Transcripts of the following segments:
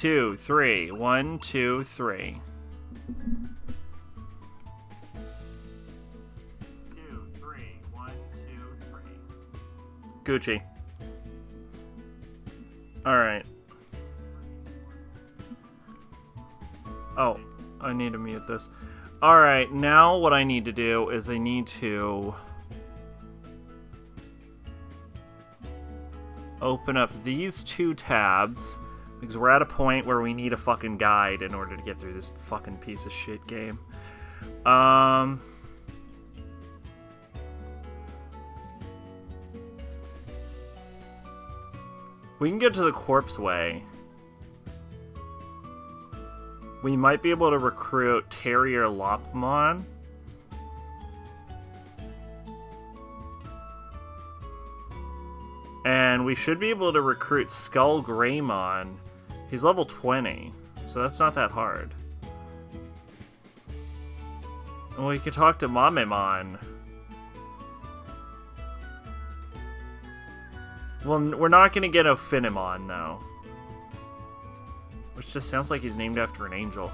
2, 3. 1, 2, 3. 2, 3. 1, 2, 3. Gucci. Alright. Oh, I need to mute this. Alright, now what I need to do is I need to open up these two tabs, because we're at a point where we need a fucking guide in order to get through this fucking piece of shit game. We can get to the Corpse Way. We might be able to recruit Terrier Lopmon. And we should be able to recruit Skull Greymon. He's level 20, so that's not that hard. And we could talk to Mamemon. Well, we're not going to get a Finimon, though. Which just sounds like he's named after an angel.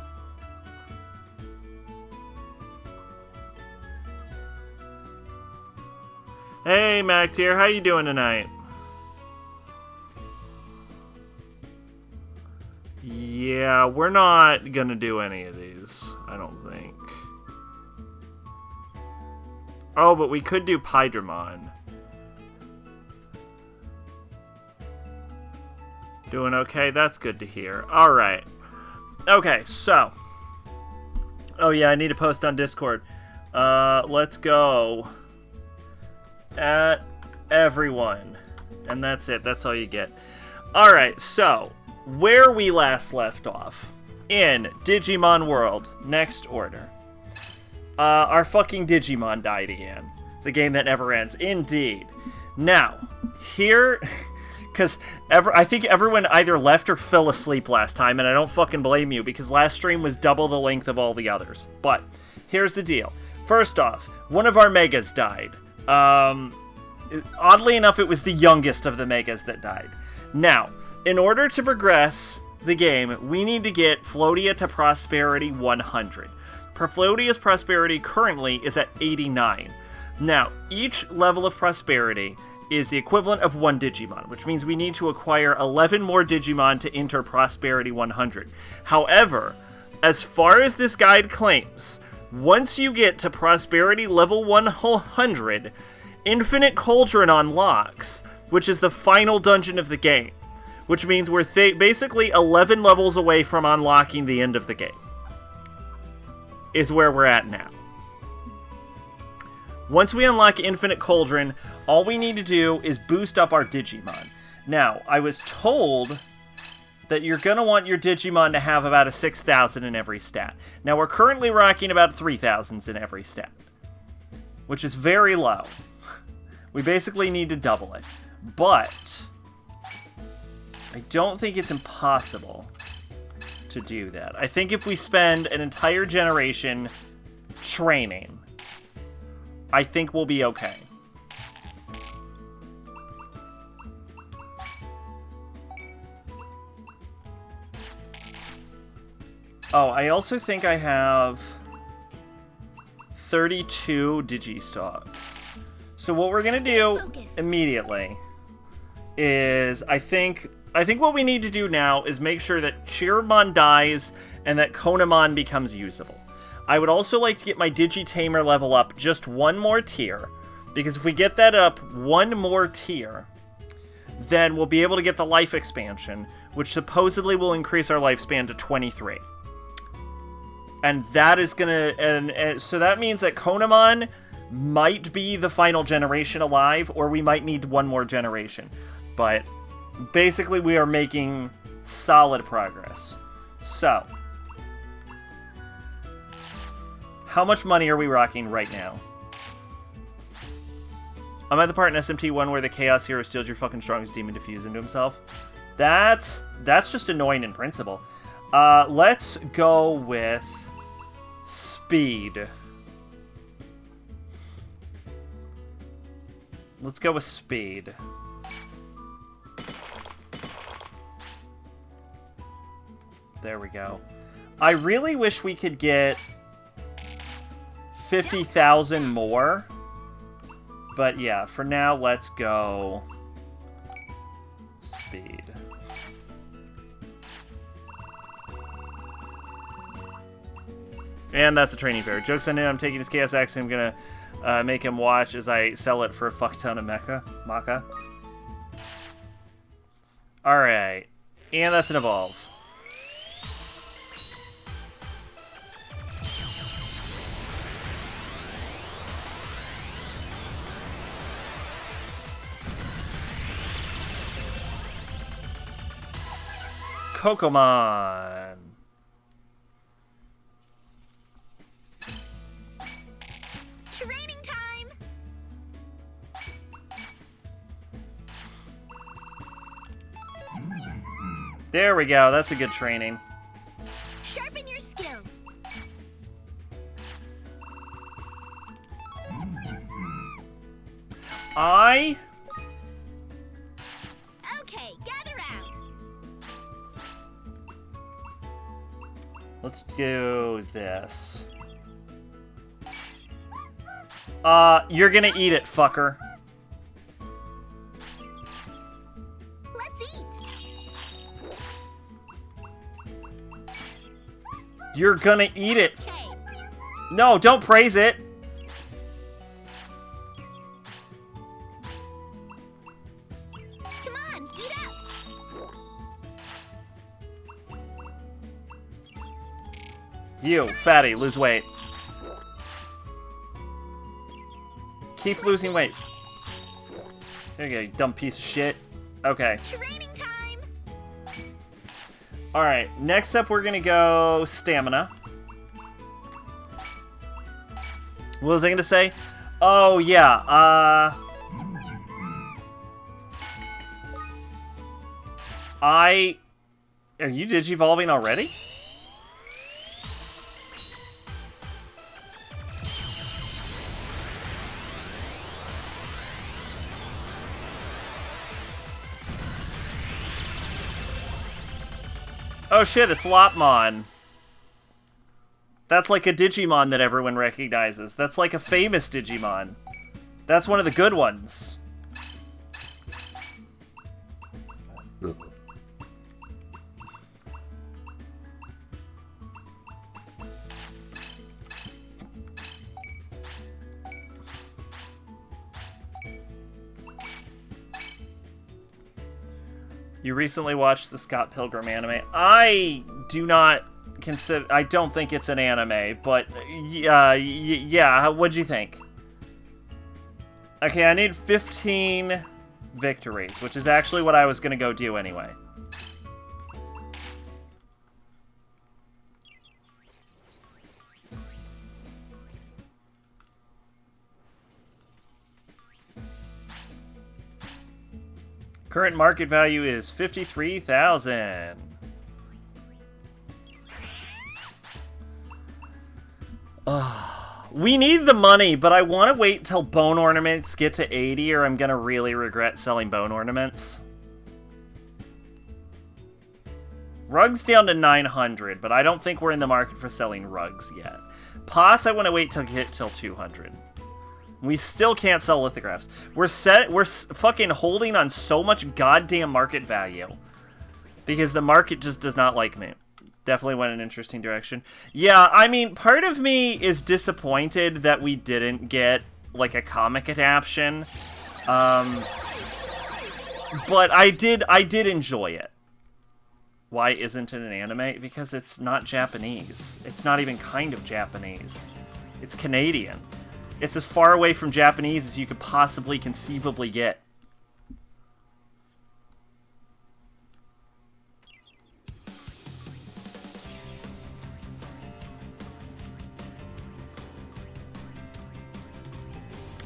Hey, Mactier, how you doing tonight? Yeah, we're not gonna do any of these, I don't think. Oh, but we could do Pydramon. Doing okay? That's good to hear. Alright. Okay, so. Oh yeah, I need to post on Discord. Let's go. At everyone. And that's it. That's all you get. Alright, so. Where we last left off. In Digimon World. Next order. Our fucking Digimon died again. The game that never ends. Indeed. Now, here... Because I think everyone either left or fell asleep last time, and I don't fucking blame you, because last stream was double the length of all the others. But, here's the deal. First off, one of our Megas died. Oddly enough, it was the youngest of the Megas that died. Now, in order to progress the game, we need to get Floatia to Prosperity 100. Floatia's Prosperity currently is at 89. Now, each level of Prosperity is the equivalent of one Digimon, which means we need to acquire 11 more Digimon to enter Prosperity 100. However, as far as this guide claims, once you get to Prosperity level 100, Infinite Cauldron unlocks, which is the final dungeon of the game, which means we're basically 11 levels away from unlocking the end of the game, is where we're at now. Once we unlock Infinite Cauldron, all we need to do is boost up our Digimon. Now, I was told that you're going to want your Digimon to have about a 6,000 in every stat. Now, we're currently rocking about 3,000s in every stat, which is very low. We basically need to double it. But I don't think it's impossible to do that. I think if we spend an entire generation training, I think we'll be okay. Oh, I also think I have 32 Digistocks. So what we're gonna do immediately is I think what we need to do now is make sure that Chiramon dies and that Konamon becomes usable. I would also like to get my Digitamer level up just one more tier, because if we get that up one more tier, then we'll be able to get the life expansion, which supposedly will increase our lifespan to 23. And that is gonna, and so that means that Konamon might be the final generation alive, or we might need one more generation. But basically we are making solid progress. So, how much money are we rocking right now? I'm at the part in SMT1 where the Chaos Hero steals your fucking strongest demon to fuse into himself. That's just annoying in principle. Let's go with speed. Let's go with speed. There we go. I really wish we could get 50,000 more. But yeah, for now, let's go speed. And that's a training fair. Joke's on him, I'm taking his KSX and I'm gonna make him watch as I sell it for a fuck ton of Maca. Alright. And that's an evolve. Pokemon. Training time. There we go. That's a good training. Sharpen your skills. Okay, gather round. Let's do this. You're gonna eat it, fucker. Let's eat. You're gonna eat it. Okay. No, don't praise it. Come on, eat up. You, fatty, lose weight. Keep losing weight. There you go, you dumb piece of shit. Okay. Training time. Alright, next up we're gonna go stamina. What was I gonna say? Oh, yeah, are you digivolving already? Oh shit, it's Lopmon. That's like a Digimon that everyone recognizes. That's like a famous Digimon. That's one of the good ones. You recently watched the Scott Pilgrim anime. I do not consider... I don't think it's an anime, but yeah, what'd you think? Okay, I need 15 victories, which is actually what I was going to go do anyway. Current market value is 53,000. We need the money, but I want to wait till bone ornaments get to 80 or I'm going to really regret selling bone ornaments. Rugs down to 900, but I don't think we're in the market for selling rugs yet. Pots, I want to wait till get till 200. We still can't sell lithographs. We're fucking holding on so much goddamn market value. Because the market just does not like me. Definitely went in an interesting direction. Yeah, I mean, part of me is disappointed that we didn't get, like, a comic adaptation. But I did enjoy it. Why isn't it an anime? Because it's not Japanese. It's not even kind of Japanese. It's Canadian. It's as far away from Japanese as you could possibly conceivably get.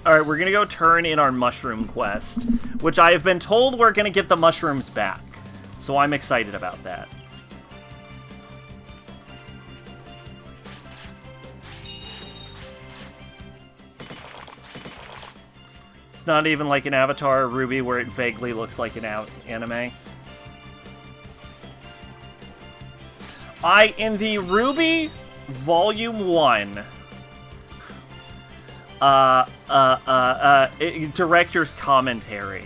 Alright, we're gonna go turn in our mushroom quest, which I have been told we're gonna get the mushrooms back. So I'm excited about that. It's not even like an Avatar or Ruby where it vaguely looks like an anime. In the Ruby Volume 1, director's commentary,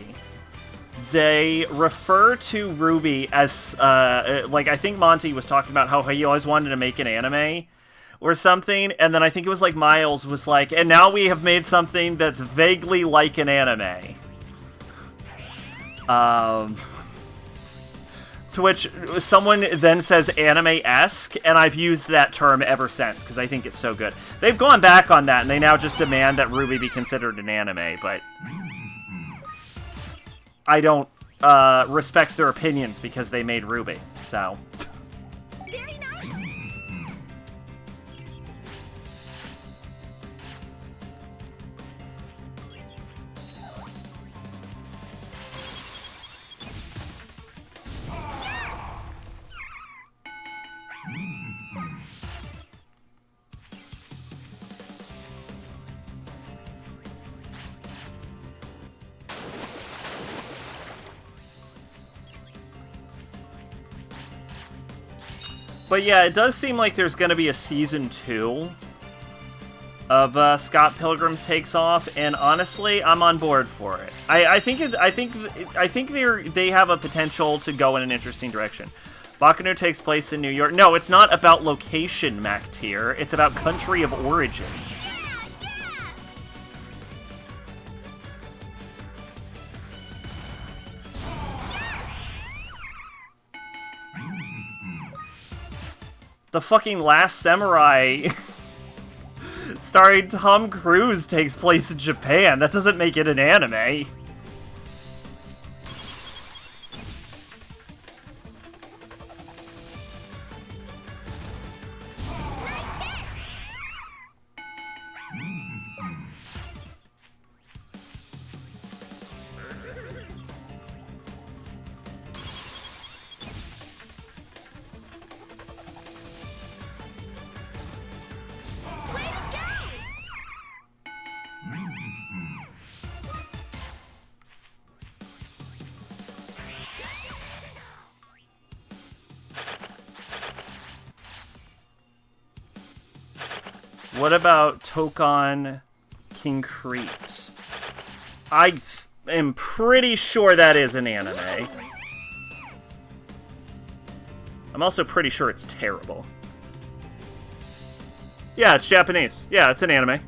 they refer to Ruby as, like, I think Monty was talking about how he always wanted to make an anime or something, and then I think it was like Miles was like, and now we have made something that's vaguely like an anime. To which someone then says anime-esque, and I've used that term ever since, because I think it's so good. They've gone back on that, and they now just demand that Ruby be considered an anime, but I don't respect their opinions because they made Ruby, so... Very nice. But yeah, it does seem like there's going to be a Season 2 of Scott Pilgrim's Takes Off, and honestly, I'm on board for it. I think they have a potential to go in an interesting direction. Baccano takes place in New York. No, it's not about location, MacTier. It's about country of origin. The fucking Last Samurai starring Tom Cruise takes place in Japan. That doesn't make it an anime. What about Tokon Concrete? I am pretty sure that is an anime. I'm also pretty sure it's terrible. Yeah, it's Japanese. Yeah, it's an anime.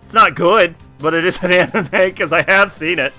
It's not good, but it is an anime because I have seen it.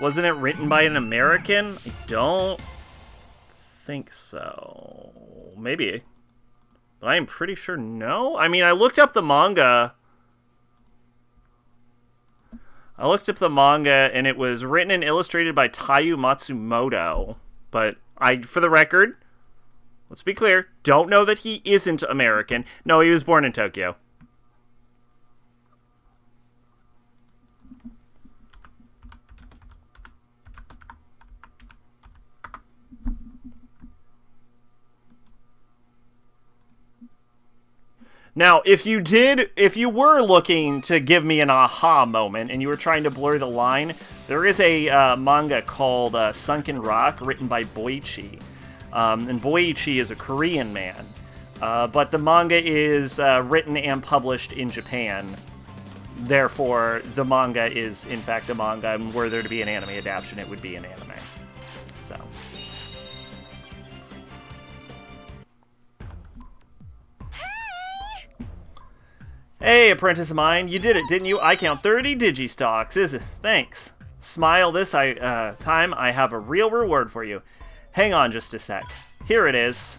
Wasn't it written by an American? I don't think so. Maybe. But I am pretty sure no. I mean, I looked up the manga. And it was written and illustrated by Taiyu Matsumoto. But for the record, let's be clear, don't know that he isn't American. No, he was born in Tokyo. Now, if you were looking to give me an aha moment and you were trying to blur the line, there is a manga called Sunken Rock written by Boichi. And Boichi is a Korean man. But the manga is written and published in Japan. Therefore, the manga is, in fact, a manga. And were there to be an anime adaptation, it would be an anime. So... Hey, apprentice of mine, you did it, didn't you? I count 30 Digistocks, is it? Thanks. Smile this time, I have a real reward for you. Hang on just a sec. Here it is.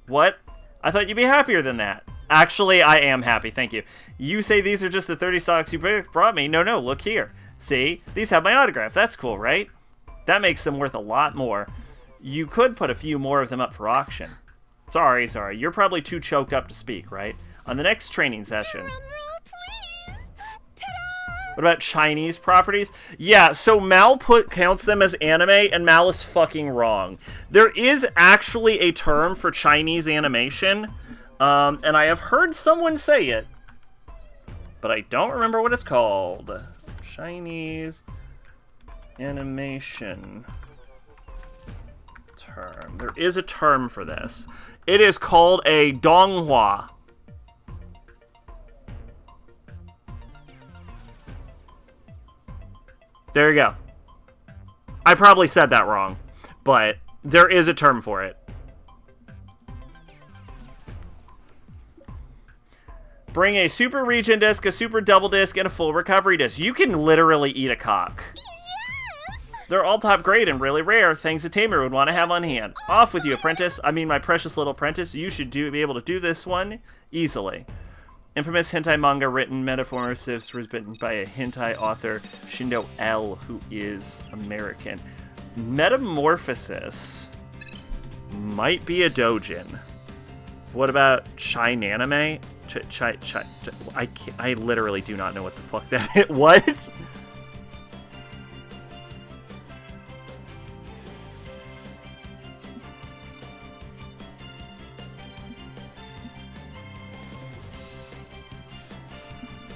What? I thought you'd be happier than that. Actually, I am happy, thank you. You say these are just the 30 stocks you brought me? No, look here. See? These have my autograph. That's cool, right? That makes them worth a lot more. You could put a few more of them up for auction. Sorry. You're probably too choked up to speak, right? On the next training session. Drum roll, please. Ta-da! What about Chinese properties? Yeah, so Mal counts them as anime, and Mal is fucking wrong. There is actually a term for Chinese animation, and I have heard someone say it, but I don't remember what it's called. Chinese animation term. There is a term for this. It is called a donghua. There you go. I probably said that wrong, but there is a term for it. Bring a super regen disc, a super double disc, and a full recovery disc. You can literally eat a cock. Yes! They're all top grade and really rare, things a tamer would want to have on hand. Off with you, apprentice. I mean, my precious little apprentice. You should be able to do this one easily. Infamous hentai manga written Metamorphosis was written by a hentai author, Shindo L, who is American. Metamorphosis might be a doujin. What about Chinanime? I literally do not know what the fuck that is. What?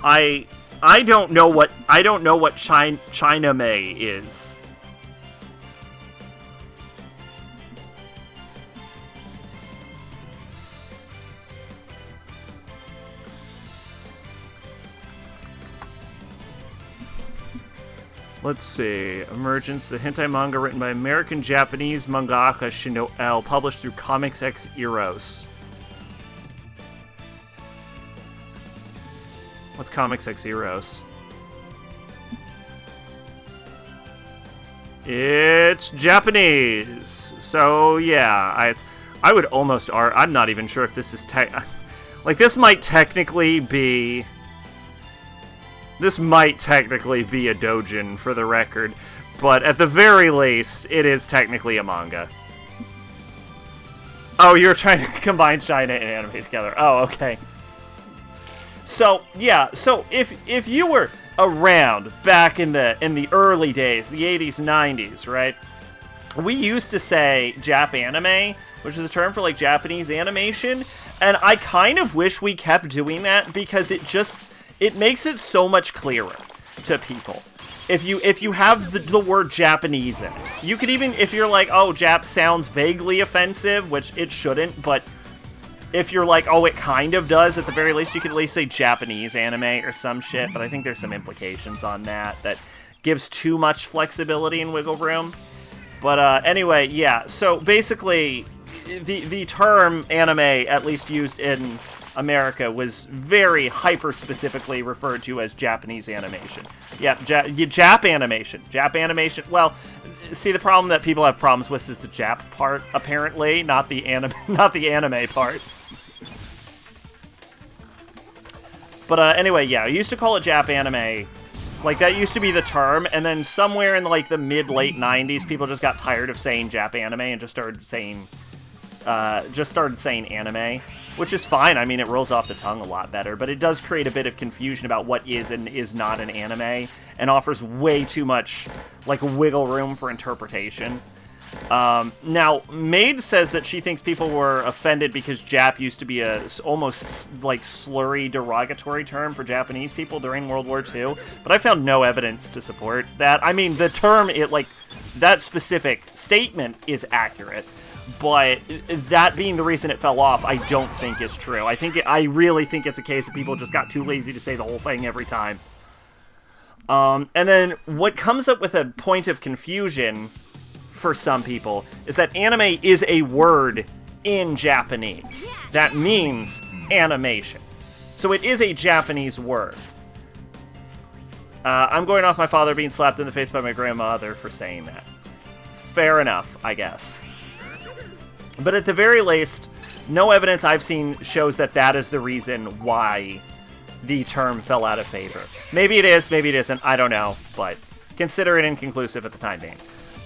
I don't know what Chiname is. Let's see. Emergence, a hentai manga written by American-Japanese mangaka Shindo L, published through Comics X Eros. What's Comics X Eros? It's Japanese. So yeah, I would almost I'm not even sure if this is like this might technically be a doujin for the record, but at the very least, it is technically a manga. Oh, you're trying to combine China and anime together. Oh, okay. So yeah, so if you were around back in the early days, the 80s, 90s, right? We used to say Jap anime, which is a term for like Japanese animation, and I kind of wish we kept doing that because it makes it so much clearer to people. If you have the word Japanese in it, you could even, if you're like, oh, Jap sounds vaguely offensive, which it shouldn't, but if you're like, oh, it kind of does, at the very least, you could at least say Japanese anime or some shit, but I think there's some implications on that gives too much flexibility and wiggle room. But anyway, yeah, so basically, the term anime, at least used in America, was very hyper-specifically referred to as Japanese animation. Yeah, Jap animation. Jap animation, well, see, the problem that people have problems with is the Jap part, apparently, not the anime part. But anyway, yeah, I used to call it Jap anime. Like, that used to be the term, and then somewhere in like the mid-late 90s, people just got tired of saying Jap anime and just started saying anime, which is fine. I mean, it rolls off the tongue a lot better, but it does create a bit of confusion about what is and is not an anime, and offers way too much like wiggle room for interpretation. Now, Maid says that she thinks people were offended because Jap used to be a almost like slurry derogatory term for Japanese people during World War II, but I found no evidence to support that. I mean, the term, that specific statement is accurate, but that being the reason it fell off, I don't think is true. I really think it's a case of people just got too lazy to say the whole thing every time. And then what comes up with a point of confusion for some people is that anime is a word in Japanese that means animation. So it is a Japanese word. I'm going off my father being slapped in the face by my grandmother for saying that. Fair enough, I guess. But at the very least, no evidence I've seen shows that that is the reason why the term fell out of favor. Maybe it is, maybe it isn't, I don't know, but consider it inconclusive at the time being.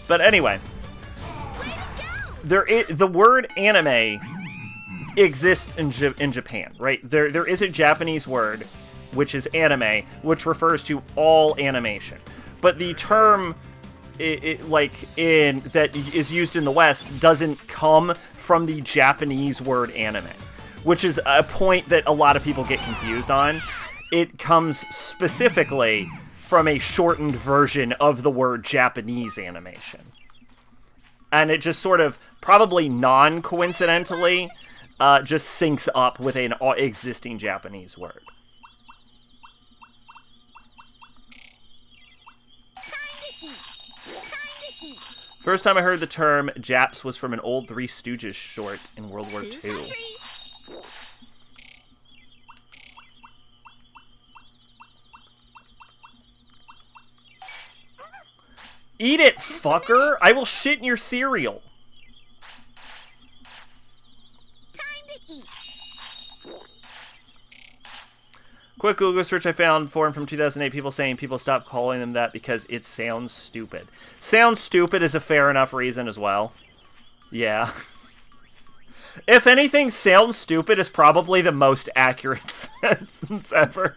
But anyway, the word anime exists in Japan, right? There is a Japanese word, which is anime, which refers to all animation. But the term that is used in the West doesn't come from the Japanese word anime, which is a point that a lot of people get confused on. It comes specifically from a shortened version of the word Japanese animation. And it just sort of, probably non-coincidentally, just syncs up with an existing Japanese word. First time I heard the term Japs was from an old Three Stooges short in World War II. Eat it, fucker! I will shit in your cereal. Quick Google search I found forum from 2008, people saying people stop calling them that because it sounds stupid. Sounds stupid is a fair enough reason as well. Yeah. If anything, sounds stupid is probably the most accurate sentence ever.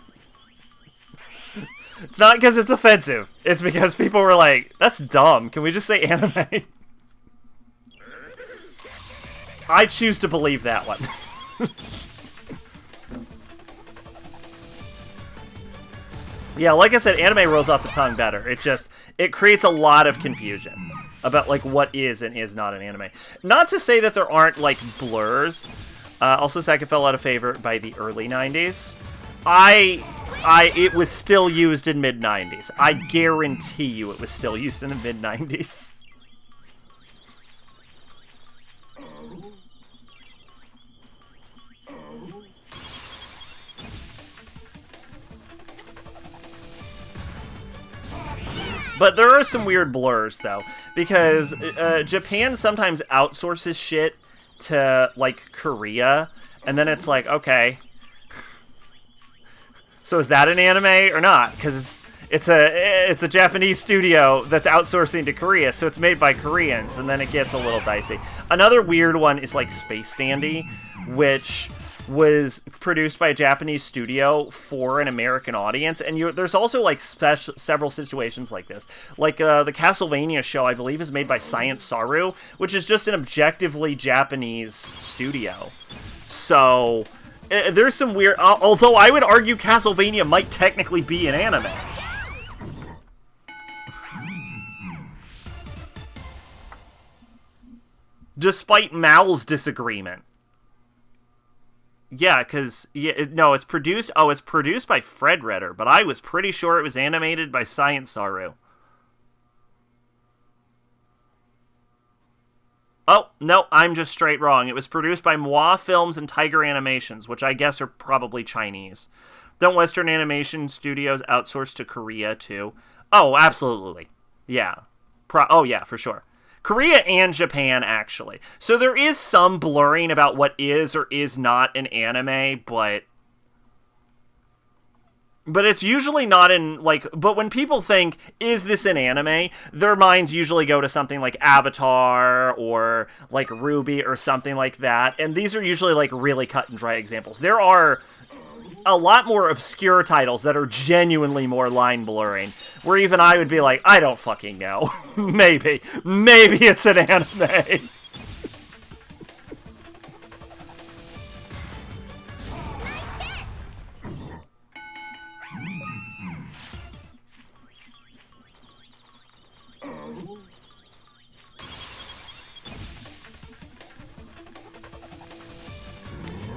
It's not because it's offensive. It's because people were like, that's dumb. Can we just say anime? I choose to believe that one. Yeah, like I said, anime rolls off the tongue better. It creates a lot of confusion about, like, what is and is not an anime. Not to say that there aren't, like, blurs. Also, Saka fell out of favor by the early 90s. It was still used in mid-90s. I guarantee you it was still used in the mid-90s. But there are some weird blurs, though, because Japan sometimes outsources shit to, like, Korea, and then it's like, okay, so is that an anime or not? Because it's a Japanese studio that's outsourcing to Korea, so it's made by Koreans, and then it gets a little dicey. Another weird one is, like, Space Dandy, which was produced by a Japanese studio for an American audience, and there's also, like, several situations like this. Like, the Castlevania show, I believe, is made by Science Saru, which is just an objectively Japanese studio. So, there's some weird... although I would argue Castlevania might technically be an anime. Despite Mal's disagreement. Yeah, because, it's produced... Oh, it's produced by Fred Redder, but I was pretty sure it was animated by Science Saru. Oh, no, I'm just straight wrong. It was produced by Moi Films and Tiger Animations, which I guess are probably Chinese. Don't Western animation studios outsource to Korea, too? Oh, absolutely. Yeah. Oh, yeah, for sure. Korea and Japan, actually. So there is some blurring about what is or is not an anime, but it's usually not in, like... But when people think, is this an anime? Their minds usually go to something like Avatar or, like, Ruby or something like that. And these are usually, like, really cut and dry examples. There are a lot more obscure titles that are genuinely more line blurring, where even I would be like, I don't fucking know. Maybe it's an anime.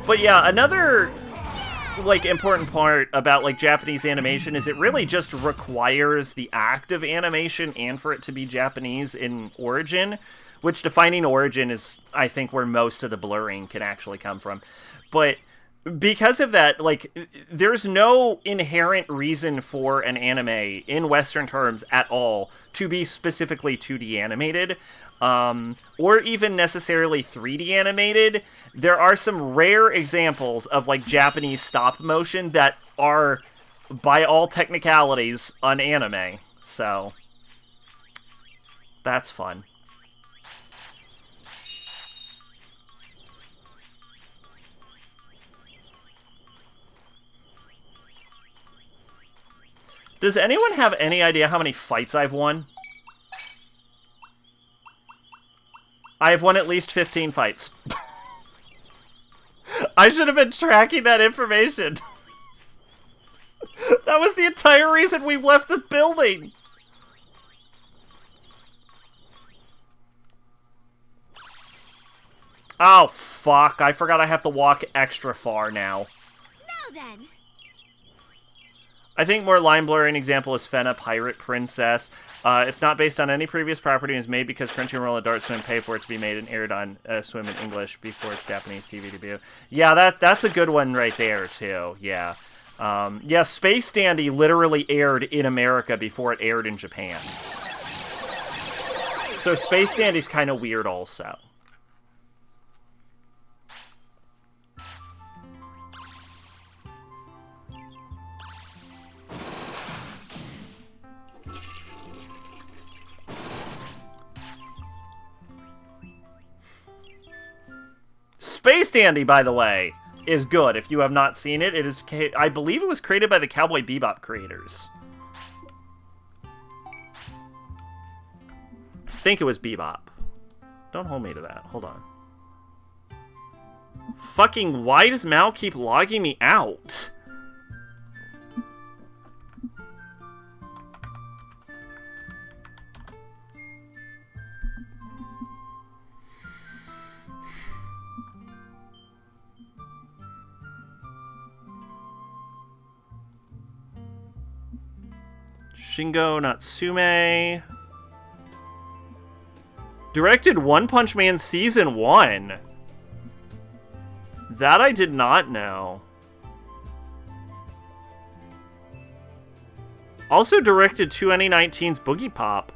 But yeah, another, like, important part about, like, Japanese animation is it really just requires the act of animation and for it to be Japanese in origin, which defining origin is, I think, where most of the blurring can actually come from. But because of that, like, there's no inherent reason for an anime in Western terms at all to be specifically 2D animated, or even necessarily 3D animated. There are some rare examples of, like, Japanese stop motion that are, by all technicalities, an anime. So, that's fun. Does anyone have any idea how many fights I've won? I have won at least 15 fights. I should have been tracking that information. That was the entire reason we left the building. Oh, fuck. I forgot I have to walk extra far now. Now then. I think more line-blurring example is Fena, Pirate Princess. It's not based on any previous property and is made because Crunchyroll and Adult Swim pay for it to be made and aired on Swim in English before its Japanese TV debut. Yeah, that's a good one right there, too. Yeah. Yeah, Space Dandy literally aired in America before it aired in Japan. So Space Dandy's kind of weird also. Space Dandy, by the way, is good. If you have not seen it, it is, I believe it was created by the Cowboy Bebop creators. I think it was Bebop. Don't hold me to that. Hold on. Fucking, why does Mal keep logging me out? Shingo Natsume. Directed One Punch Man Season 1. That I did not know. Also directed 2019's Boogie Pop.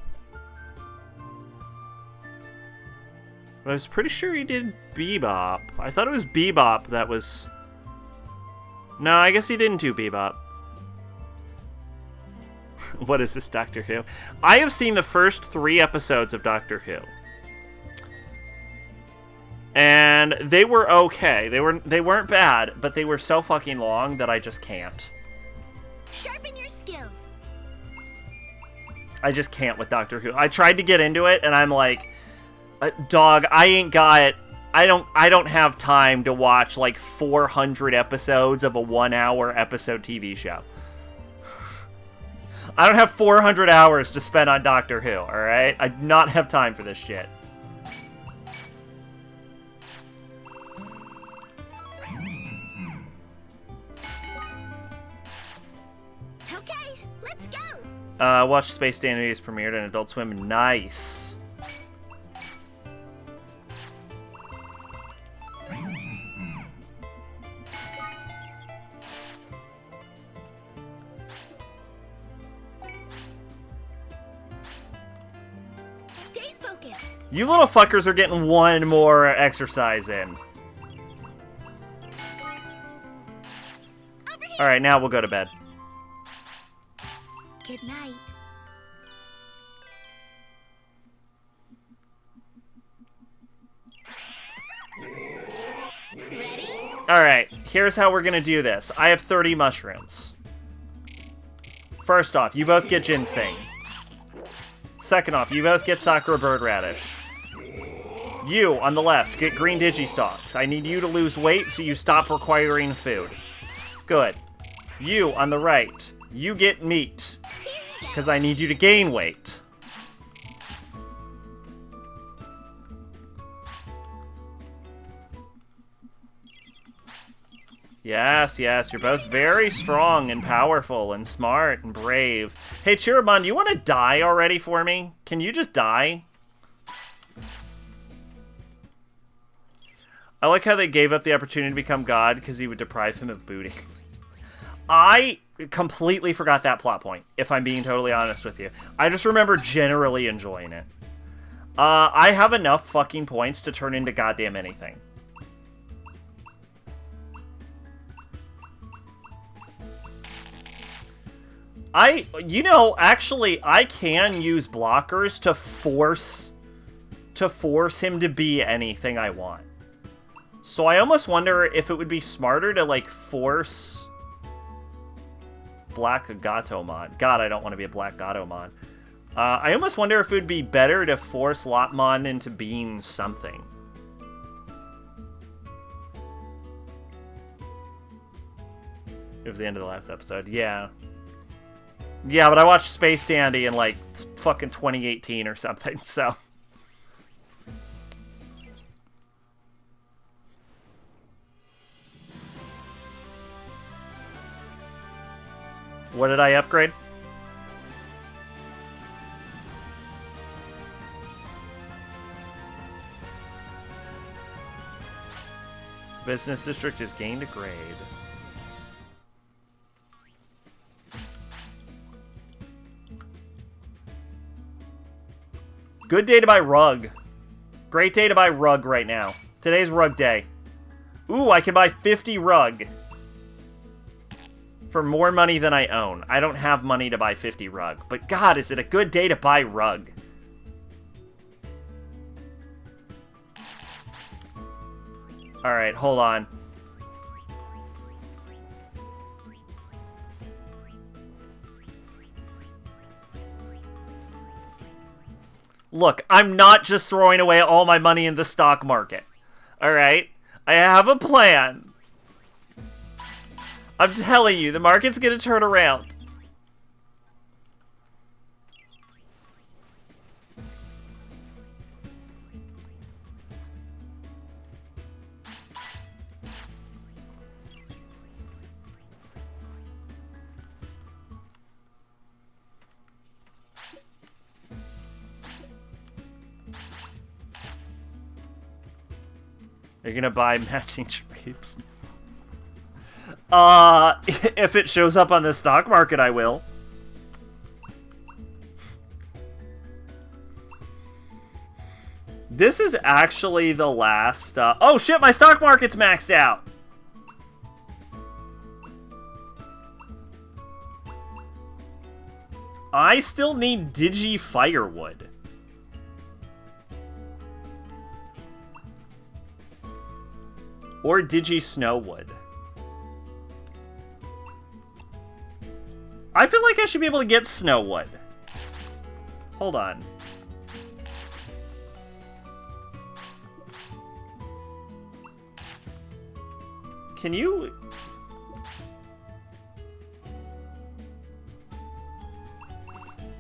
But I was pretty sure he did Bebop. I thought it was Bebop that was... No, I guess he didn't do Bebop. What is this, Doctor Who? I have seen the first 3 episodes of Doctor Who. And they were okay. They weren't bad, but they were so fucking long that I just can't. Sharpen your skills. I just can't with Doctor Who. I tried to get into it, and I'm like, dog, I don't have time to watch like 400 episodes of a 1-hour episode TV show. I don't have 400 hours to spend on Doctor Who, alright? I do not have time for this shit. Okay, let's go! Watch Space Dandy's premiered on Adult Swim. Nice. You little fuckers are getting one more exercise in. Alright, now we'll go to bed. Good night. Ready? Alright, here's how we're gonna do this. I have 30 mushrooms. First off, you both get ginseng. Second off, you both get sakura bird radish. You, on the left, get green digistalks. I need you to lose weight so you stop requiring food. Good. You, on the right, you get meat. Because I need you to gain weight. Yes, yes, you're both very strong and powerful and smart and brave. Hey, Chirobon, do you want to die already for me? Can you just die? I like how they gave up the opportunity to become God because he would deprive him of booty. I completely forgot that plot point, if I'm being totally honest with you. I just remember generally enjoying it. I have enough fucking points to turn into goddamn anything. Actually, I can use blockers to force him to be anything I want. So I almost wonder if it would be smarter to, like, force Black Gatomon. God, I don't want to be a Black Gatomon. I almost wonder if it would be better to force Lotmon into being something. It was the end of the last episode. Yeah. Yeah, but I watched Space Dandy in, like, fucking 2018 or something, so... What did I upgrade? Business District has gained a grade. Good day to buy rug. Great day to buy rug right now. Today's rug day. Ooh, I can buy 50 rug. For more money than I own. I don't have money to buy 50 rug. But God, is it a good day to buy rug. Alright, hold on. Look, I'm not just throwing away all my money in the stock market. Alright? I have a plan. I'm telling you, the market's gonna turn around. You're gonna buy matching drapes. If it shows up on the stock market, I will. This is actually the last, oh shit, my stock market's maxed out! I still need Digi Firewood. Or Digi Snowwood. I feel like I should be able to get Snowwood. Hold on. Can you...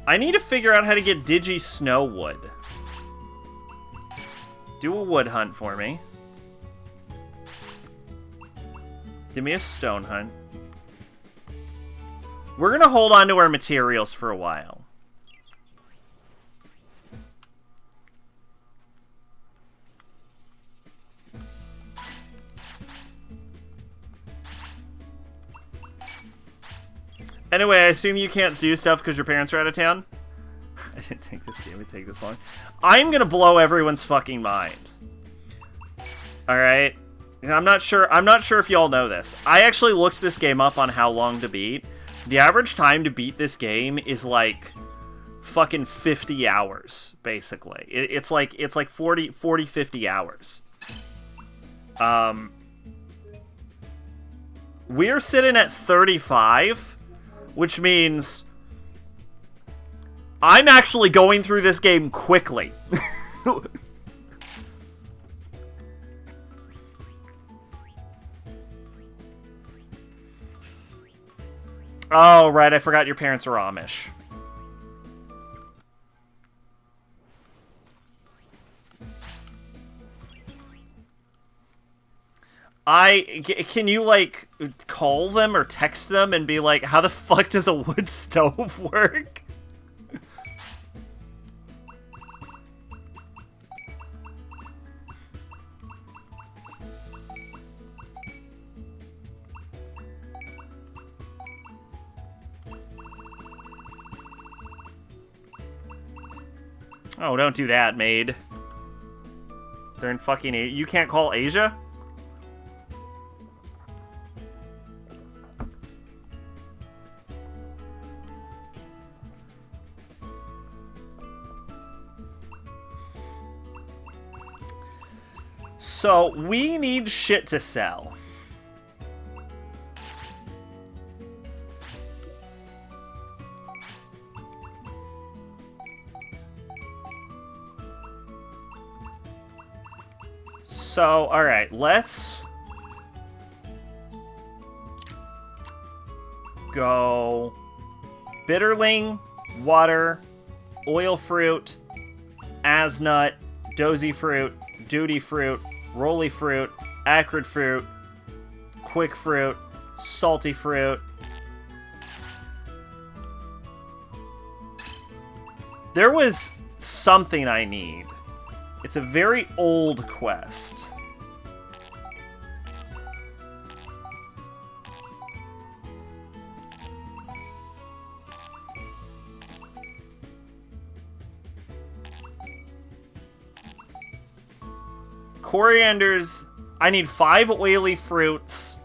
I need to figure out how to get Digi Snowwood. Do a wood hunt for me. Give me a stone hunt. We're gonna hold on to our materials for a while. Anyway, I assume you can't do stuff because your parents are out of town? I didn't think this game would take this long. I'm gonna blow everyone's fucking mind. Alright? I'm not sure if y'all know this. I actually looked this game up on how long to beat. The average time to beat this game is like fucking 50 hours, basically. It's like 40, 50 hours. We're sitting at 35, which means I'm actually going through this game quickly. Oh, right, I forgot your parents are Amish. Can you, like, call them or text them and be like, how the fuck does a wood stove work? Oh, don't do that, maid. They're in fucking Asia. You can't call Asia? So, we need shit to sell. So, alright, let's go bitterling, water, oil fruit, asnut, dozy fruit, duty fruit, roly fruit, acrid fruit, quick fruit, salty fruit. There was something I need. It's a very old quest. Corianders. I need 5 oily fruits.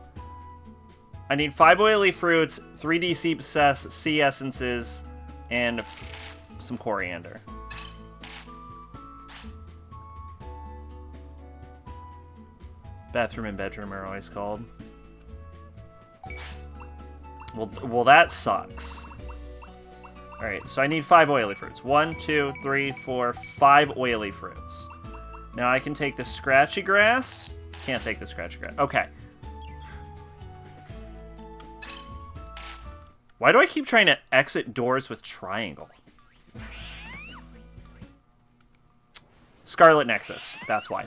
I need 5 oily fruits, 3D sea essences, and some coriander. Bathroom and bedroom are always called. Well, that sucks. Alright, so I need 5 oily fruits. 1, 2, 3, 4, 5 oily fruits. Now I can take the scratchy grass. Can't take the scratchy grass. Okay. Why do I keep trying to exit doors with triangle? Scarlet Nexus. That's why.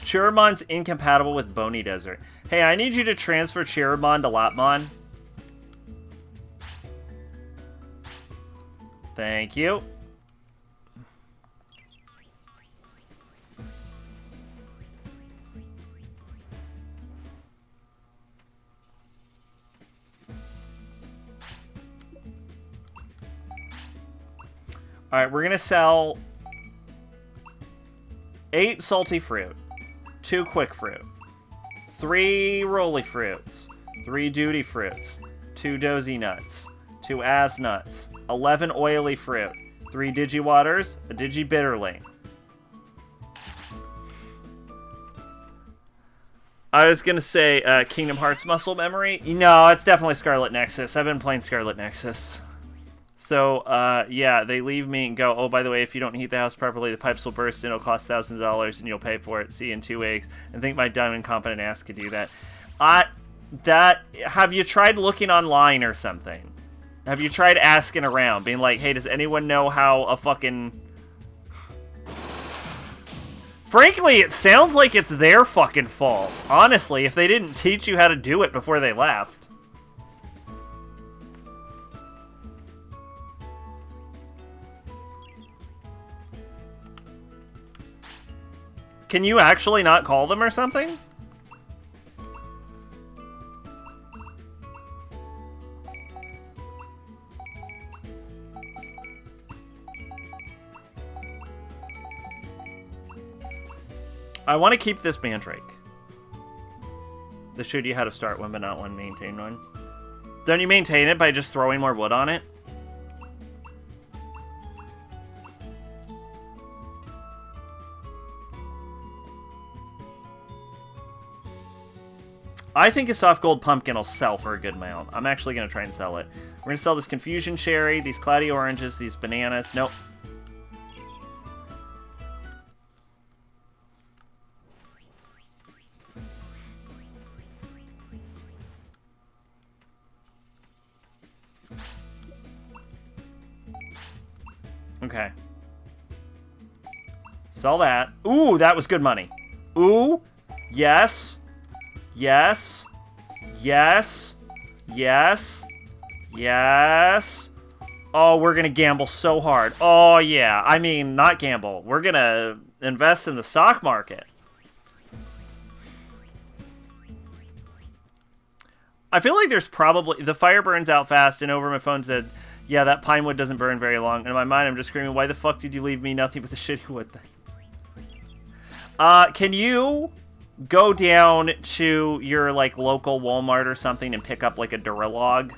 Chiramon's incompatible with Bony Desert. Hey, I need you to transfer Chiramon to Lapmon. Thank you. Alright, we're gonna sell 8 salty fruit, 2 quick fruit, 3 roly fruits, 3 duty fruits, 2 dozy nuts, 2 ass nuts, 11 oily fruit, 3 Digiwaters, a Digibitterling. I was gonna say Kingdom Hearts muscle memory. No, it's definitely Scarlet Nexus. I've been playing Scarlet Nexus. So, yeah, they leave me and go, oh, by the way, if you don't heat the house properly, the pipes will burst and it'll cost $1,000 and you'll pay for it. See you in 2 weeks. And think my dumb, incompetent ass could do that. Have you tried looking online or something? Have you tried asking around, being like, hey, does anyone know how a fucking... Frankly, it sounds like it's their fucking fault. Honestly, if they didn't teach you how to do it before they left. Can you actually not call them or something? I want to keep this mandrake. This showed you how to start one, but not one maintain one. Don't you maintain it by just throwing more wood on it? I think a soft gold pumpkin will sell for a good amount. I'm actually going to try and sell it. We're going to sell this confusion cherry, these cloudy oranges, these bananas. Nope. Okay. Sell that. Ooh, that was good money. Ooh, yes. Yes. Yes. Yes. Yes. Oh, we're gonna gamble so hard. Oh, yeah. I mean, not gamble. We're gonna invest in the stock market. I feel like there's probably... The fire burns out fast, and over my phone said, yeah, that pine wood doesn't burn very long. And in my mind, I'm just screaming, why the fuck did you leave me nothing but the shitty wood thing? Can you go down to your, like, local Walmart or something and pick up, like, a Duralog?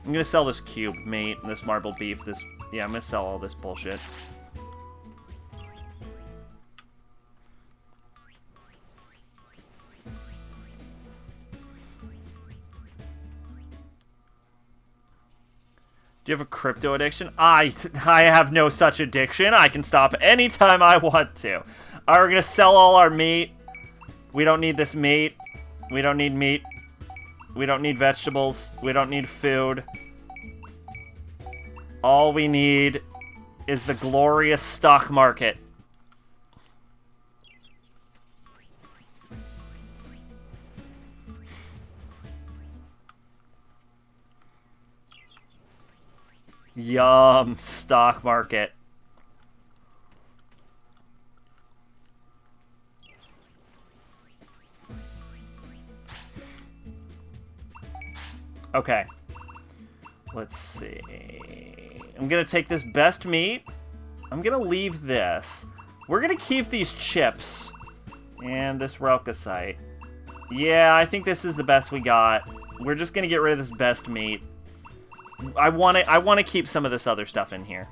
I'm gonna sell this cube meat, this marbled beef, this... Yeah, I'm gonna sell all this bullshit. Do you have a crypto addiction? I have no such addiction. I can stop anytime I want to. Alright, we're gonna sell all our meat. We don't need this meat. We don't need meat. We don't need vegetables. We don't need food. All we need is the glorious stock market. Yum, stock market. Okay. Let's see. I'm gonna take this best meat. I'm gonna leave this. We're gonna keep these chips. And this Relkasite. Yeah, I think this is the best we got. We're just gonna get rid of this best meat. I want to keep some of this other stuff in here.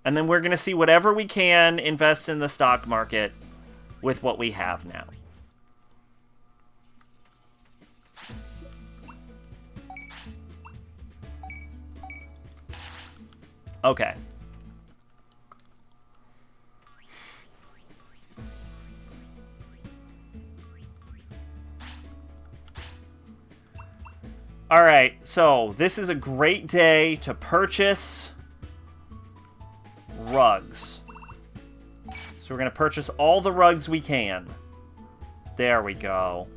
And then we're gonna see whatever we can invest in the stock market with what we have now. Okay. Alright, so this is a great day to purchase rugs. So we're going to purchase all the rugs we can. There we go.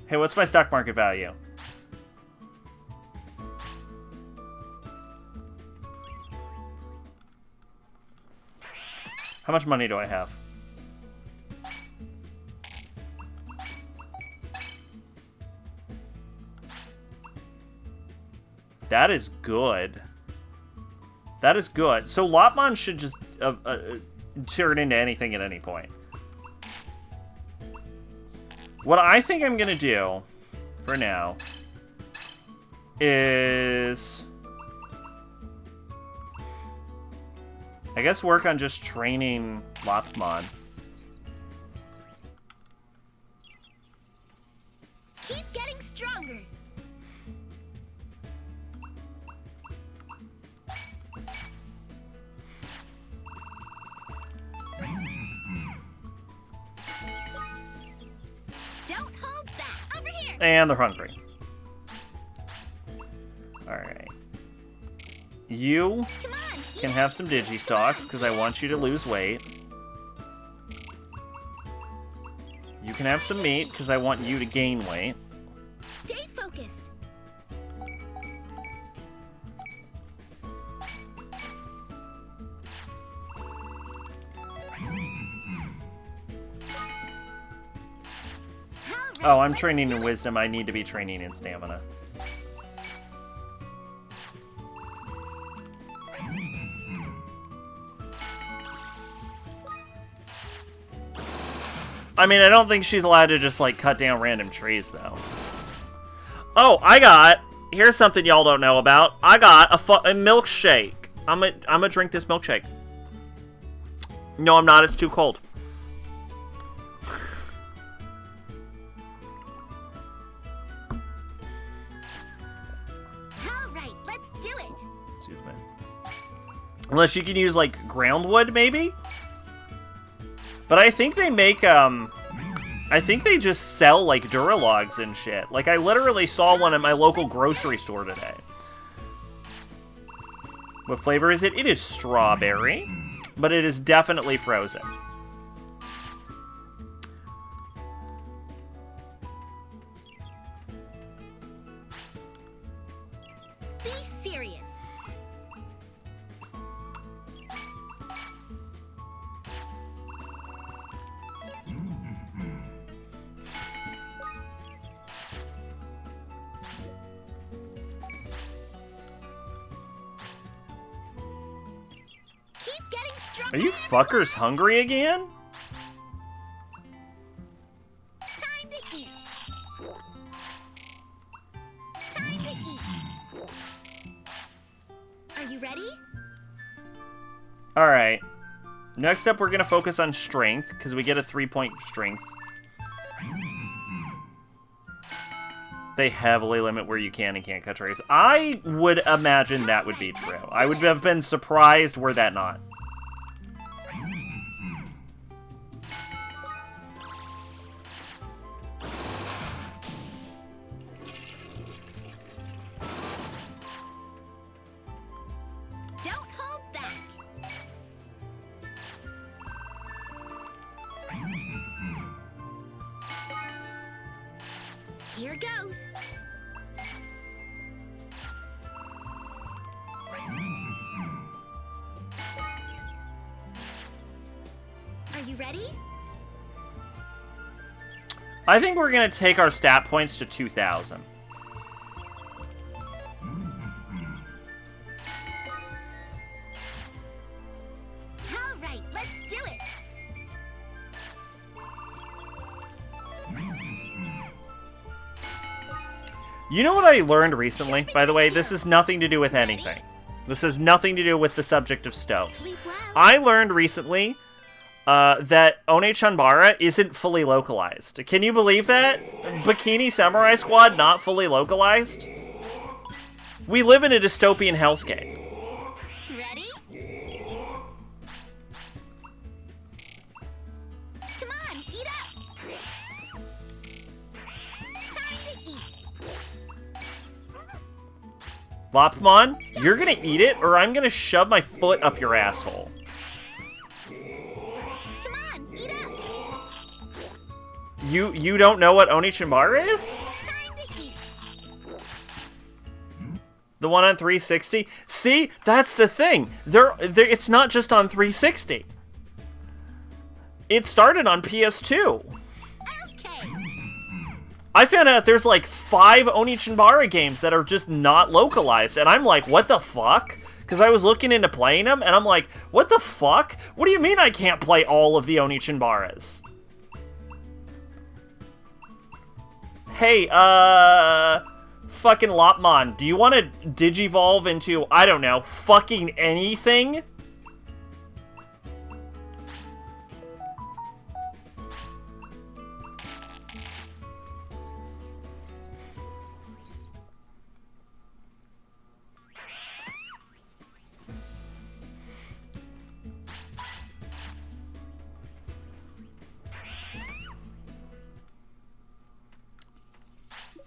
Hey, what's my stock market value? How much money do I have? That is good. That is good. So Lopmon should just turn into anything at any point. What I think I'm going to do for now is... I guess work on just training Lopmon. Keep getting stronger. Don't hold back. Over here. And they're hungry. Alright. You can have some Digistocks, because I want you to lose weight. You can have some meat, because I want you to gain weight. Stay focused. Oh, I'm training in wisdom. I need to be training in stamina. I mean, I don't think she's allowed to just, like, cut down random trees, though. Oh, here's something y'all don't know about. I got a milkshake. I'm gonna drink this milkshake. No, I'm not. It's too cold. Alright, let's do it. Excuse me. Unless you can use, like, groundwood, maybe? But I think they make, I think they just sell, like, Duralogs and shit. Like, I literally saw one at my local grocery store today. What flavor is it? It is strawberry, but it is definitely frozen. Be serious. strong. Are you fuckers hungry again? Time to eat. Time to eat. Are you ready? Alright. Next up, we're going to focus on strength, because we get a 3-point strength. They heavily limit where you can and can't catch rays. I would imagine that would be true. I would have been surprised were that not. Don't hold back. Here goes. Are you ready? I think we're going to take our stat points to 2,000. All right, let's do it. You know what I learned recently? By the way, this has nothing to do with anything. This has nothing to do with the subject of stoves. Sleep well. I learned recently that One-chanbara isn't fully localized. Can you believe that? Bikini Samurai Squad not fully localized? We live in a dystopian hellscape. Ready? Come on, eat up. Time to eat. Lopmon, you're gonna eat it, or I'm gonna shove my foot up your asshole. Come on, eat up. You don't know what Oni-chanbara is? Time to eat. The one on 360? See, that's the thing. It's not just on 360. It started on PS2. Okay. I found out there's like 5 Oni-chanbara games that are just not localized, and I'm like, what the fuck? Because I was looking into playing them, and I'm like, what the fuck? What do you mean I can't play all of the Oni-chanbaras? Hey, fucking Lopmon, do you want to digivolve into, I don't know, fucking anything?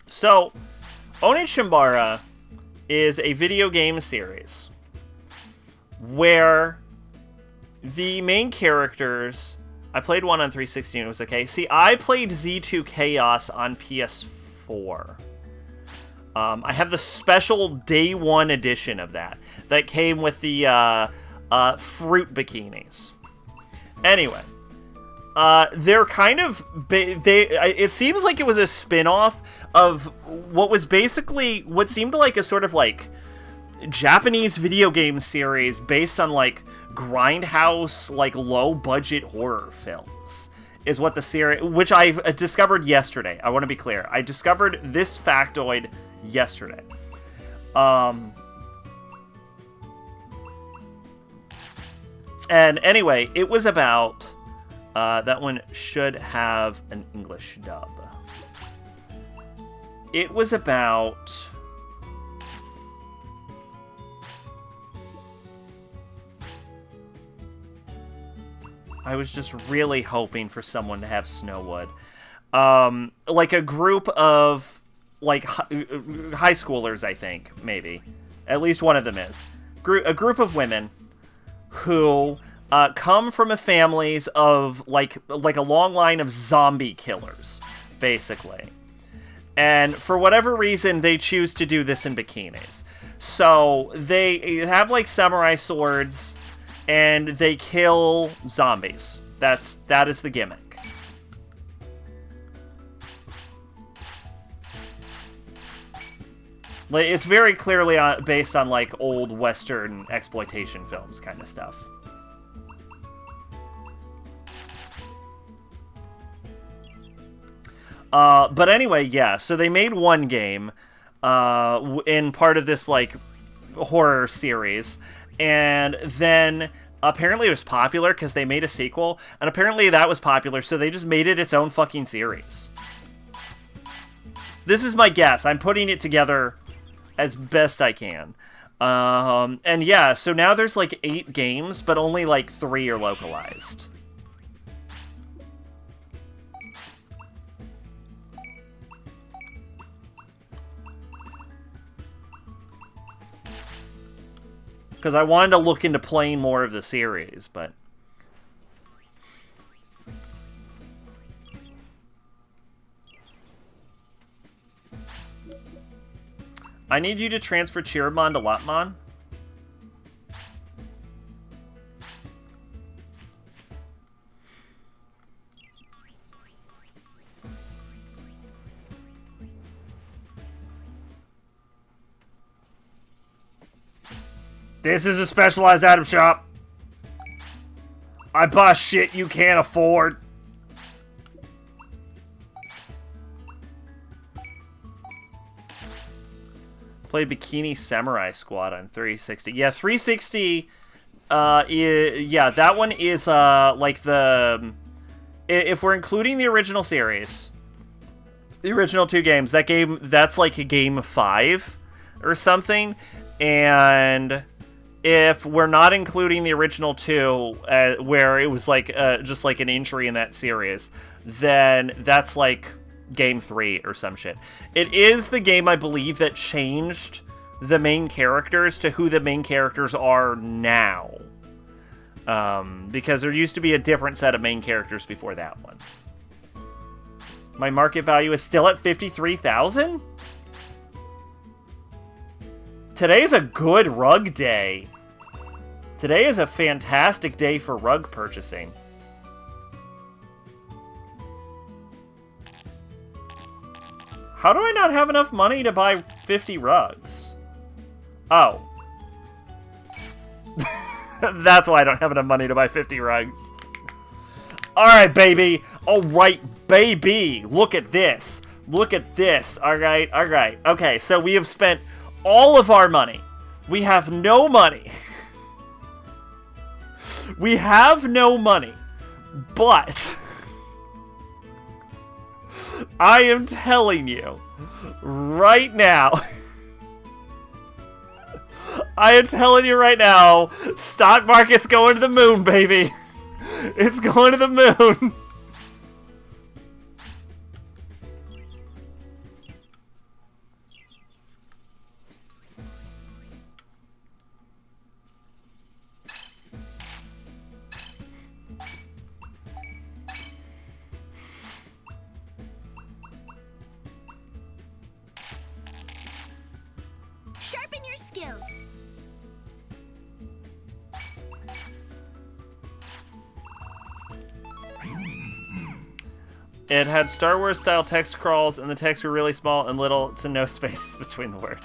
So, Oni-chanbara is a video game series where the main characters... I played one on 360 and it was okay. See, I played Z2 Chaos on PS4. I have the special Day 1 edition of that came with the fruit bikinis. Anyway. They're kind of... it seems like it was a spin-off of what seemed like a sort of, like, Japanese video game series based on, like, grindhouse, like, low-budget horror films. Is what the series... Which I discovered yesterday. I want to be clear. I discovered this factoid yesterday. And anyway, it was about... that one should have an English dub. It was about... I was just really hoping for someone to have Snowwood. Like a group of, like, high schoolers, I think, maybe. At least one of them is. A group of women who... come from families of, like a long line of zombie killers, basically. And for whatever reason, they choose to do this in bikinis. So, they have, like, samurai swords, and they kill zombies. That is the gimmick. Like, it's very clearly based on, like, old Western exploitation films kind of stuff. But anyway, yeah. So they made one game in part of this like horror series, and then apparently it was popular because they made a sequel, and apparently that was popular, so they just made it its own fucking series. This is my guess. I'm putting it together as best I can. And yeah, so now there's like 8 games, but only like 3 are localized. Because I wanted to look into playing more of the series, but... I need you to transfer Chiramon to Lopmon. This is a specialized item shop. I buy shit you can't afford. Played Bikini Samurai Squad on 360. Yeah, 360. Yeah, that one is like the. If we're including the original series, the original 2 games, that's like a game 5 or something, and if we're not including the original 2, where it was like just like an entry in that series, then that's like game 3 or some shit. It is the game, I believe, that changed the main characters to who the main characters are now. Because there used to be a different set of main characters before that one. My market value is still at 53,000? Today's a good rug day. Today is a fantastic day for rug purchasing. How do I not have enough money to buy 50 rugs? Oh. That's why I don't have enough money to buy 50 rugs. Alright, baby. Alright, baby. Look at this. Look at this. Alright, alright. Okay, so we have spent all of our money. We have no money. We have no money. But I am telling you right now. I am telling you right now, stock market's going to the moon, baby. It's going to the moon. Sharpen your skills. It had Star Wars style text crawls, and the texts were really small and little to no spaces between the words.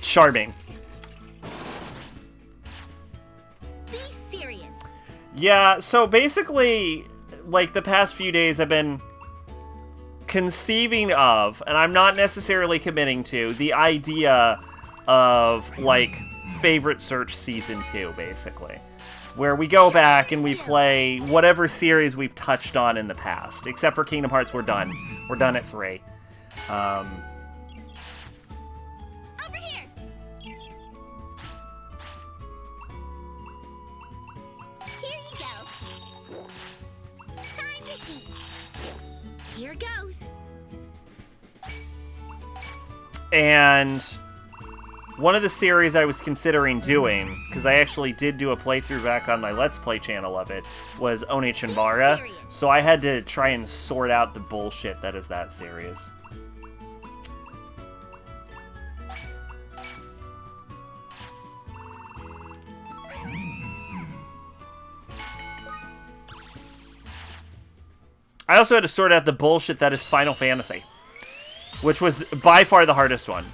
Charming. Be serious. Yeah, so basically, like, the past few days I've been conceiving of, and I'm not necessarily committing to, the idea of, like, favorite search season 2, basically. Where we go back and we play whatever series we've touched on in the past. Except for Kingdom Hearts, we're done. We're done at 3. Over here. Here you go. Time to eat. Here goes. And one of the series I was considering doing, because I actually did do a playthrough back on my Let's Play channel of it, was Onechanbara. So I had to try and sort out the bullshit that is that series. I also had to sort out the bullshit that is Final Fantasy, which was by far the hardest one.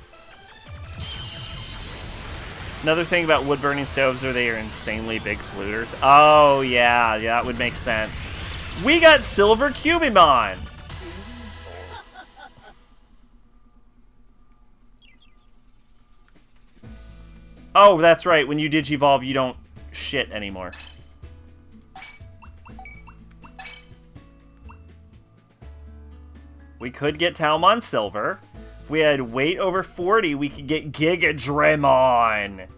Another thing about wood-burning stoves are they are insanely big polluters. Oh, yeah, that would make sense. We got Silver Cubimon! Oh, that's right. When you Digivolve, you don't shit anymore. We could get Talmon Silver. If we had weight over 40, we could get Gigadremon.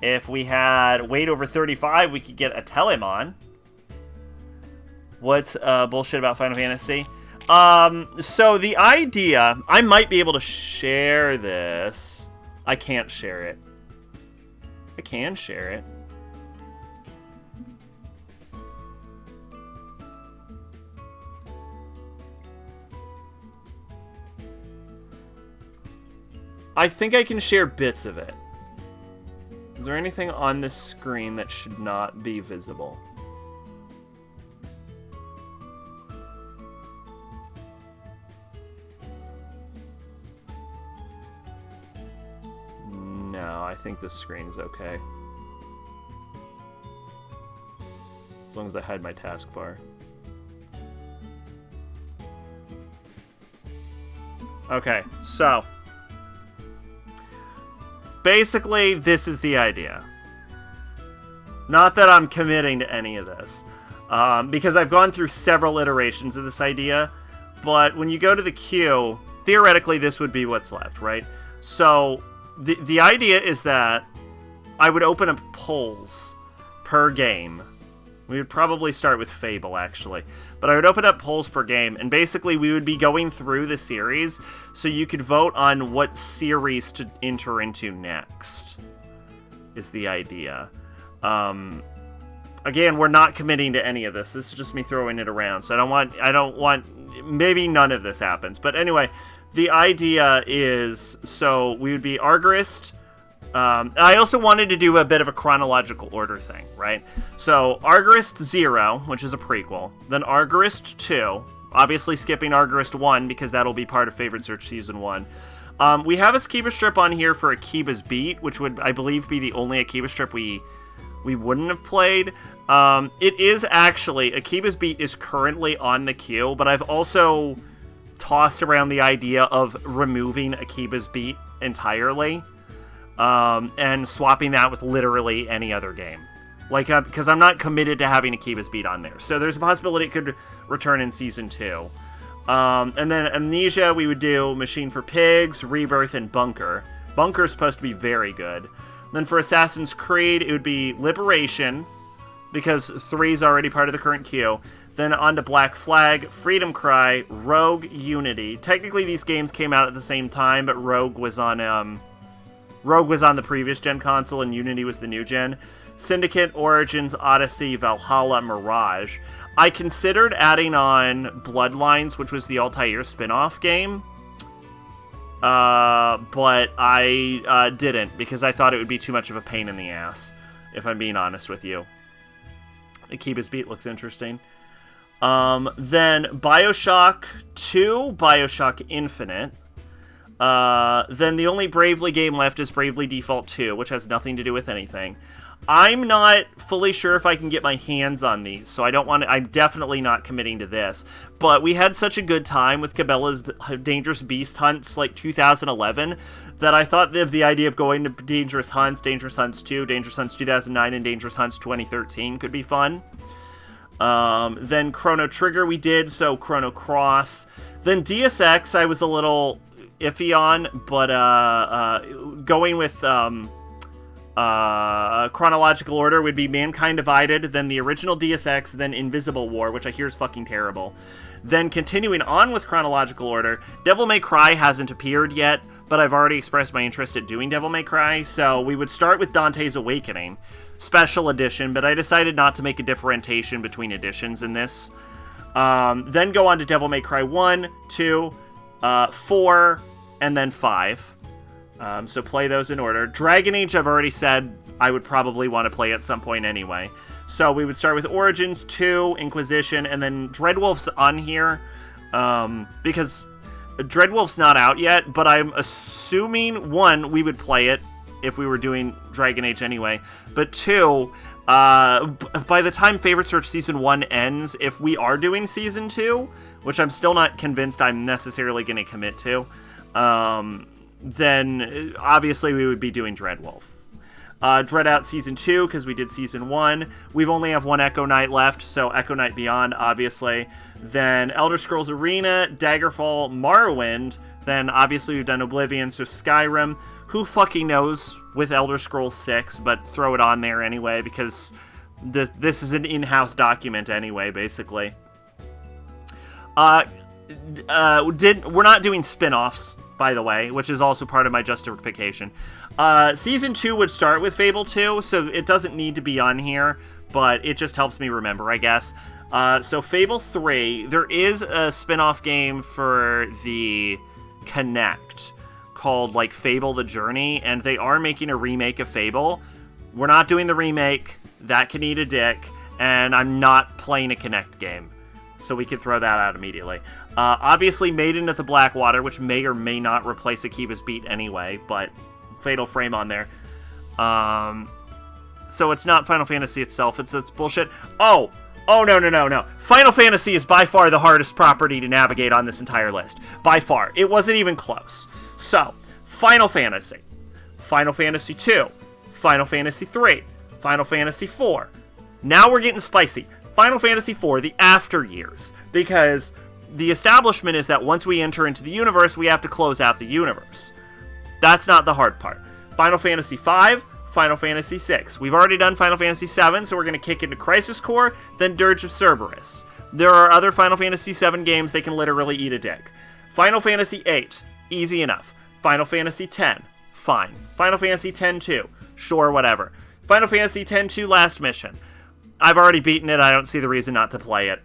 If we had weight over 35, we could get a Telemon. What's bullshit about Final Fantasy? So the idea... I might be able to share this. I can't share it. I can share it. I think I can share bits of it. Is there anything on this screen that should not be visible? No, I think this screen's okay. As long as I hide my taskbar. Okay, so... basically, this is the idea. Not that I'm committing to any of this, because I've gone through several iterations of this idea, but when you go to the queue, theoretically this would be what's left, right? So, the idea is that I would open up polls per game. We would probably start with Fable, actually. But I would open up polls per game, and basically we would be going through the series, so you could vote on what series to enter into next, is the idea. Again, we're not committing to any of this. This is just me throwing it around, so I don't want, maybe none of this happens. But anyway, the idea is, so we would be Argarist. I also wanted to do a bit of a chronological order thing, right? So, Argarist 0, which is a prequel, then Argarist 2, obviously skipping Argarist 1, because that'll be part of Favorite Search Season 1. We have a Akiba strip on here for Akiba's Beat, which would, I believe, be the only Akiba strip we wouldn't have played. It is actually, Akiba's Beat is currently on the queue, but I've also tossed around the idea of removing Akiba's Beat entirely. And swapping that with literally any other game. Like, because I'm not committed to having Akiba's Beat on there. So there's a possibility it could return in Season 2. And then Amnesia, we would do Machine for Pigs, Rebirth, and Bunker. Bunker's supposed to be very good. Then for Assassin's Creed, it would be Liberation, because 3 is already part of the current queue. Then on to Black Flag, Freedom Cry, Rogue, Unity. Technically, these games came out at the same time, but Rogue was on the previous gen console, and Unity was the new gen. Syndicate, Origins, Odyssey, Valhalla, Mirage. I considered adding on Bloodlines, which was the Altair spin-off game. But I didn't, because I thought it would be too much of a pain in the ass, if I'm being honest with you. Akiba's Beat looks interesting. Then Bioshock 2, Bioshock Infinite. Then the only Bravely game left is Bravely Default 2, which has nothing to do with anything. I'm not fully sure if I can get my hands on these, so I'm definitely not committing to this. But we had such a good time with Cabela's Dangerous Beast hunts, like 2011, that I thought of the idea of going to Dangerous Hunts 2, Dangerous Hunts 2009, and Dangerous Hunts 2013 could be fun. Then Chrono Trigger we did, so Chrono Cross. Then DSX I was a little iffy on, but going with chronological order would be Mankind Divided, then the original DSX, then Invisible War, which I hear is fucking terrible. Then continuing on with chronological order, Devil May Cry hasn't appeared yet, but I've already expressed my interest at doing Devil May Cry, so we would start with Dante's Awakening, Special Edition, but I decided not to make a differentiation between editions in this. Then go on to Devil May Cry 1, 2, 4, and then 5. So play those in order. Dragon Age, I've already said I would probably want to play at some point anyway. So we would start with Origins, 2, Inquisition, and then Dreadwolf's on here, because Dreadwolf's not out yet, but I'm assuming, 1, we would play it if we were doing Dragon Age anyway, but 2, By the time Favorite Search Season 1 ends, if we are doing Season 2, which I'm still not convinced I'm necessarily going to commit to, then obviously we would be doing Dreadwolf. Dread Out Season 2, because we did Season 1. We've only have one Echo Knight left, so Echo Knight Beyond, obviously. Then Elder Scrolls Arena, Daggerfall, Morrowind. Then obviously we've done Oblivion, so Skyrim. Who fucking knows with Elder Scrolls 6, but throw it on there anyway, because this is an in-house document anyway, basically. We're not doing spin-offs, by the way, which is also part of my justification. Season 2 would start with Fable 2, so it doesn't need to be on here, but it just helps me remember, I guess. So Fable 3, there is a spin-off game for the Kinect called, like, Fable the Journey, and they are making a remake of Fable. We're not doing the remake. That can eat a dick, and I'm not playing a Kinect game. So we could throw that out immediately. Obviously, Maiden of the Blackwater, which may or may not replace Akiba's Beat anyway, but Fatal Frame on there. So it's not Final Fantasy itself, it's bullshit. Oh, no. Final Fantasy is by far the hardest property to navigate on this entire list. By far. It wasn't even close. So, Final Fantasy. Final Fantasy 2. Final Fantasy 3. Final Fantasy 4. Now we're getting spicy. Final Fantasy 4, the after years. Because the establishment is that once we enter into the universe, we have to close out the universe. That's not the hard part. Final Fantasy 5, Final Fantasy 6. We've already done Final Fantasy 7, so we're going to kick into Crisis Core, then Dirge of Cerberus. There are other Final Fantasy 7 games they can literally eat a dick. Final Fantasy 8, easy enough. Final Fantasy 10, fine. Final Fantasy 10-2, sure, whatever. Final Fantasy 10-2 Last Mission. I've already beaten it, I don't see the reason not to play it.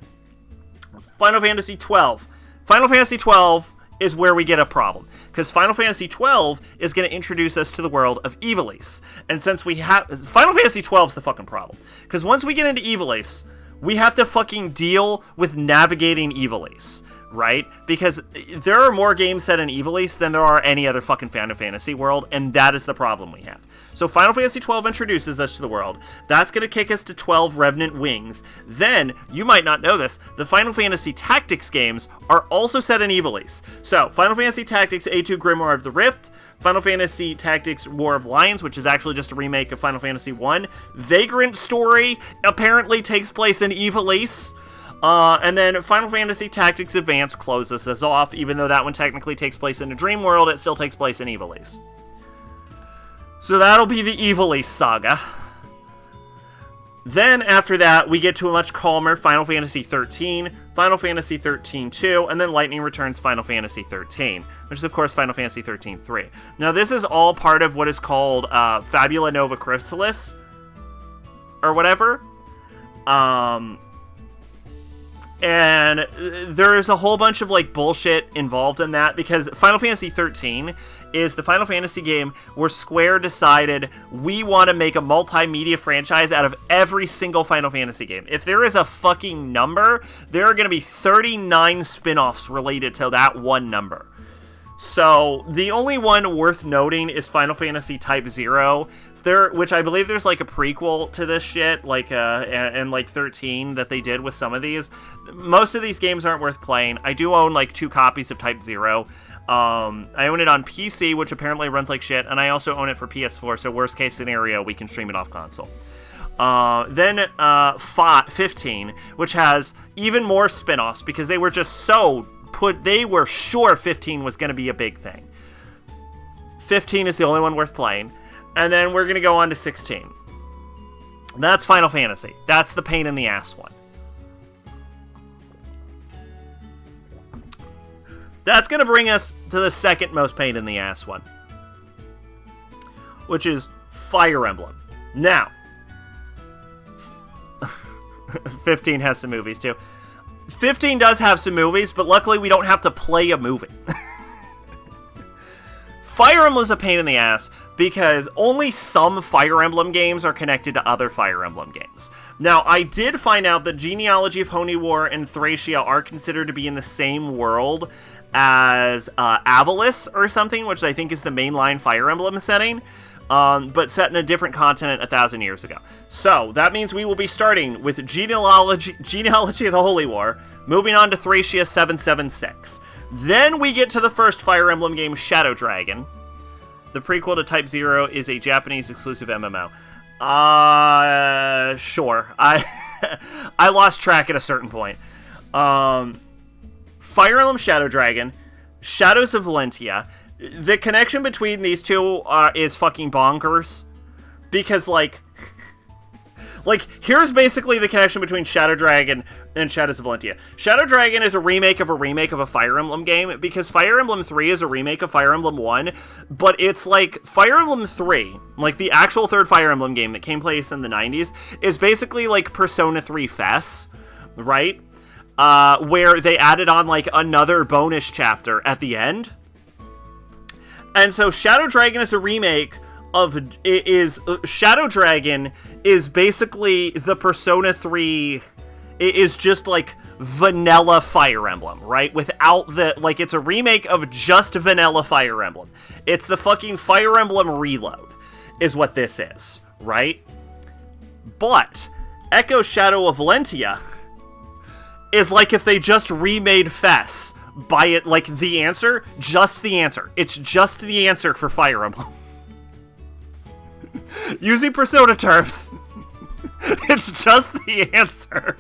Final Fantasy 12. Final Fantasy 12 is where we get a problem, because Final Fantasy 12 is going to introduce us to the world of Ivalice. And since we have... Final Fantasy 12 is the fucking problem, because once we get into Ivalice, we have to fucking deal with navigating Ivalice, right? Because there are more games set in Ivalice than there are any other fucking Final Fantasy world, and that is the problem we have. So Final Fantasy 12 introduces us to the world. That's going to kick us to 12 Revenant Wings. Then, you might not know this, the Final Fantasy Tactics games are also set in Ivalice. So, Final Fantasy Tactics A2 Grimoire of the Rift, Final Fantasy Tactics War of Lions, which is actually just a remake of Final Fantasy 1. Vagrant Story apparently takes place in Ivalice. And then Final Fantasy Tactics Advance closes us off. Even though that one technically takes place in a dream world, it still takes place in Ivalice. So that'll be the Ivalice saga. Then, after that, we get to a much calmer Final Fantasy 13, Final Fantasy 13-2, and then Lightning Returns Final Fantasy 13, which is, of course, Final Fantasy 13-3. Now, this is all part of what is called Fabula Nova Chrysalis, or whatever. And there's a whole bunch of, like, bullshit involved in that, because Final Fantasy 13 is the Final Fantasy game where Square decided we want to make a multimedia franchise out of every single Final Fantasy game. If there is a fucking number, there are going to be 39 spin-offs related to that one number. So, the only one worth noting is Final Fantasy Type 0, which I believe there's like a prequel to this shit, like and like 13 that they did with some of these. Most of these games aren't worth playing. I do own like 2 copies of Type 0. I own it on PC, which apparently runs like shit, and I also own it for PS4, so worst case scenario, we can stream it off console. Then 15, which has even more spin-offs, because they were just they were sure 15 was going to be a big thing. 15 is the only one worth playing, and then we're going to go on to 16. That's Final Fantasy. That's the pain in the ass one. That's going to bring us to the second most pain in the ass one, which is Fire Emblem. Now, 15 has some movies too. 15 does have some movies, but luckily we don't have to play a movie. Fire Emblem's a pain in the ass because only some Fire Emblem games are connected to other Fire Emblem games. Now, I did find out that Genealogy of Honeywar and Thracia are considered to be in the same world as Avalice or something, which I think is the mainline Fire Emblem setting. but set in a different continent 1,000 years ago. So, that means we will be starting with Genealogy of the Holy War, moving on to Thracia 776. Then we get to the first Fire Emblem game, Shadow Dragon. The prequel to Type 0 is a Japanese exclusive MMO. Sure. I lost track at a certain point. Fire Emblem Shadow Dragon, Shadows of Valentia. The connection between these two is fucking bonkers. Because, like, here's basically the connection between Shadow Dragon and Shadows of Valentia. Shadow Dragon is a remake of a Fire Emblem game, because Fire Emblem 3 is a remake of Fire Emblem 1, but it's like, Fire Emblem 3, like the actual third Fire Emblem game that came place in the 90s, is basically like Persona 3 FES, right? Where they added on, like, another bonus chapter at the end. And so Shadow Dragon is a remake Shadow Dragon is basically the Persona 3, it is just like vanilla Fire Emblem, right? Without the, like, it's a remake of just vanilla Fire Emblem. It's the fucking Fire Emblem Reload, is what this is, right? But Echo Shadow of Valentia is like if they just remade FES by it, like, the answer, just the answer. It's just the answer for Fire Emblem. Using Persona terms, it's just the answer.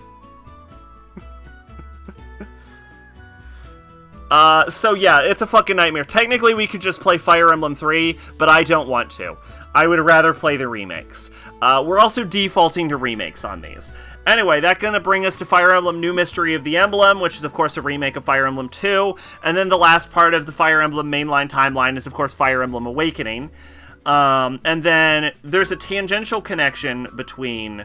So yeah, it's a fucking nightmare. Technically, we could just play Fire Emblem 3, but I don't want to. I would rather play the remakes. We're also defaulting to remakes on these. Anyway, that's gonna bring us to Fire Emblem New Mystery of the Emblem, which is, of course, a remake of Fire Emblem 2. And then the last part of the Fire Emblem mainline timeline is, of course, Fire Emblem Awakening. And then there's a tangential connection between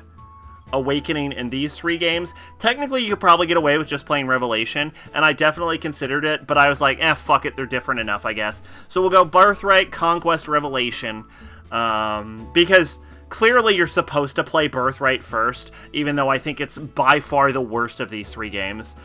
Awakening and these three games. Technically, you could probably get away with just playing Revelation, and I definitely considered it, but I was like, fuck it, they're different enough, I guess. So we'll go Birthright, Conquest, Revelation, because clearly you're supposed to play Birthright first, even though I think it's by far the worst of these three games.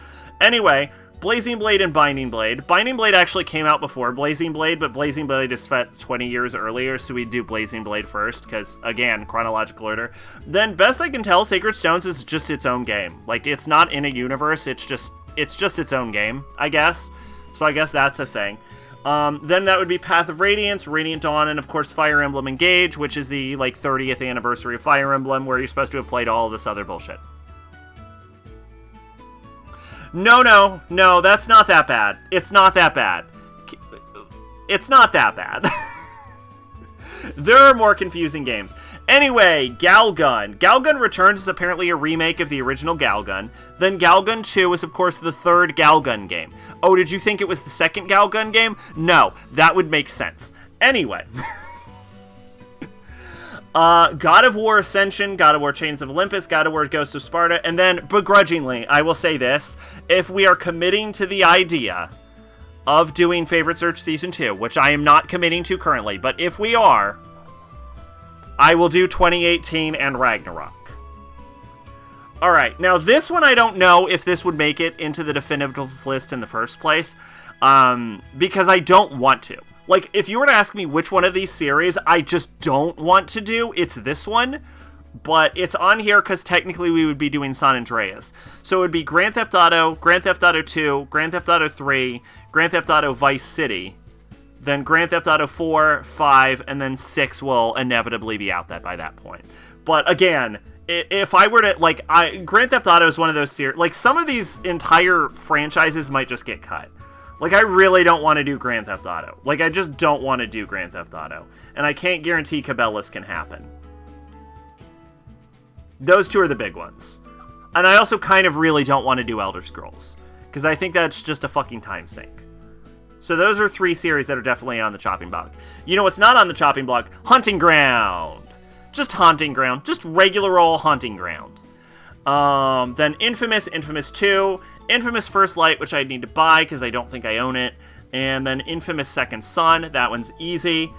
Anyway, Blazing Blade and Binding Blade. Binding Blade actually came out before Blazing Blade, but Blazing Blade is set 20 years earlier, so we do Blazing Blade first, because, again, chronological order. Then, best I can tell, Sacred Stones is just its own game. Like, it's not in a universe, it's just its own game, I guess. So I guess that's a thing. Then that would be Path of Radiance, Radiant Dawn, and of course Fire Emblem Engage, which is the, like, 30th anniversary of Fire Emblem, where you're supposed to have played all of this other bullshit. No, that's not that bad. It's not that bad. It's not that bad. There are more confusing games. Anyway, Galgun. Galgun Returns is apparently a remake of the original Galgun. Then Galgun 2 is, of course, the third Galgun game. Oh, did you think it was the second Galgun game? No, that would make sense. Anyway. God of War Ascension, God of War Chains of Olympus, God of War Ghosts of Sparta, and then, begrudgingly, I will say this, if we are committing to the idea of doing Favorite Search Season 2, which I am not committing to currently, but if we are, I will do 2018 and Ragnarok. Alright, now this one I don't know if this would make it into the definitive list in the first place, because I don't want to. Like, if you were to ask me which one of these series I just don't want to do, it's this one. But it's on here because technically we would be doing San Andreas. So it would be Grand Theft Auto, Grand Theft Auto 2, Grand Theft Auto 3, Grand Theft Auto Vice City. Then Grand Theft Auto 4, 5, and then 6 will inevitably be out by that point. But again, if I were to, like, Grand Theft Auto is one of those series, like, some of these entire franchises might just get cut. Like, I really don't want to do Grand Theft Auto. Like, I just don't want to do Grand Theft Auto. And I can't guarantee Cabela's can happen. Those two are the big ones. And I also kind of really don't want to do Elder Scrolls. Because I think that's just a fucking time sink. So those are three series that are definitely on the chopping block. You know what's not on the chopping block? Hunting Ground. Just Hunting Ground. Just regular old Hunting Ground. Then Infamous, Infamous 2, Infamous First Light, which I need to buy because I don't think I own it, and then Infamous Second Son, that one's easy.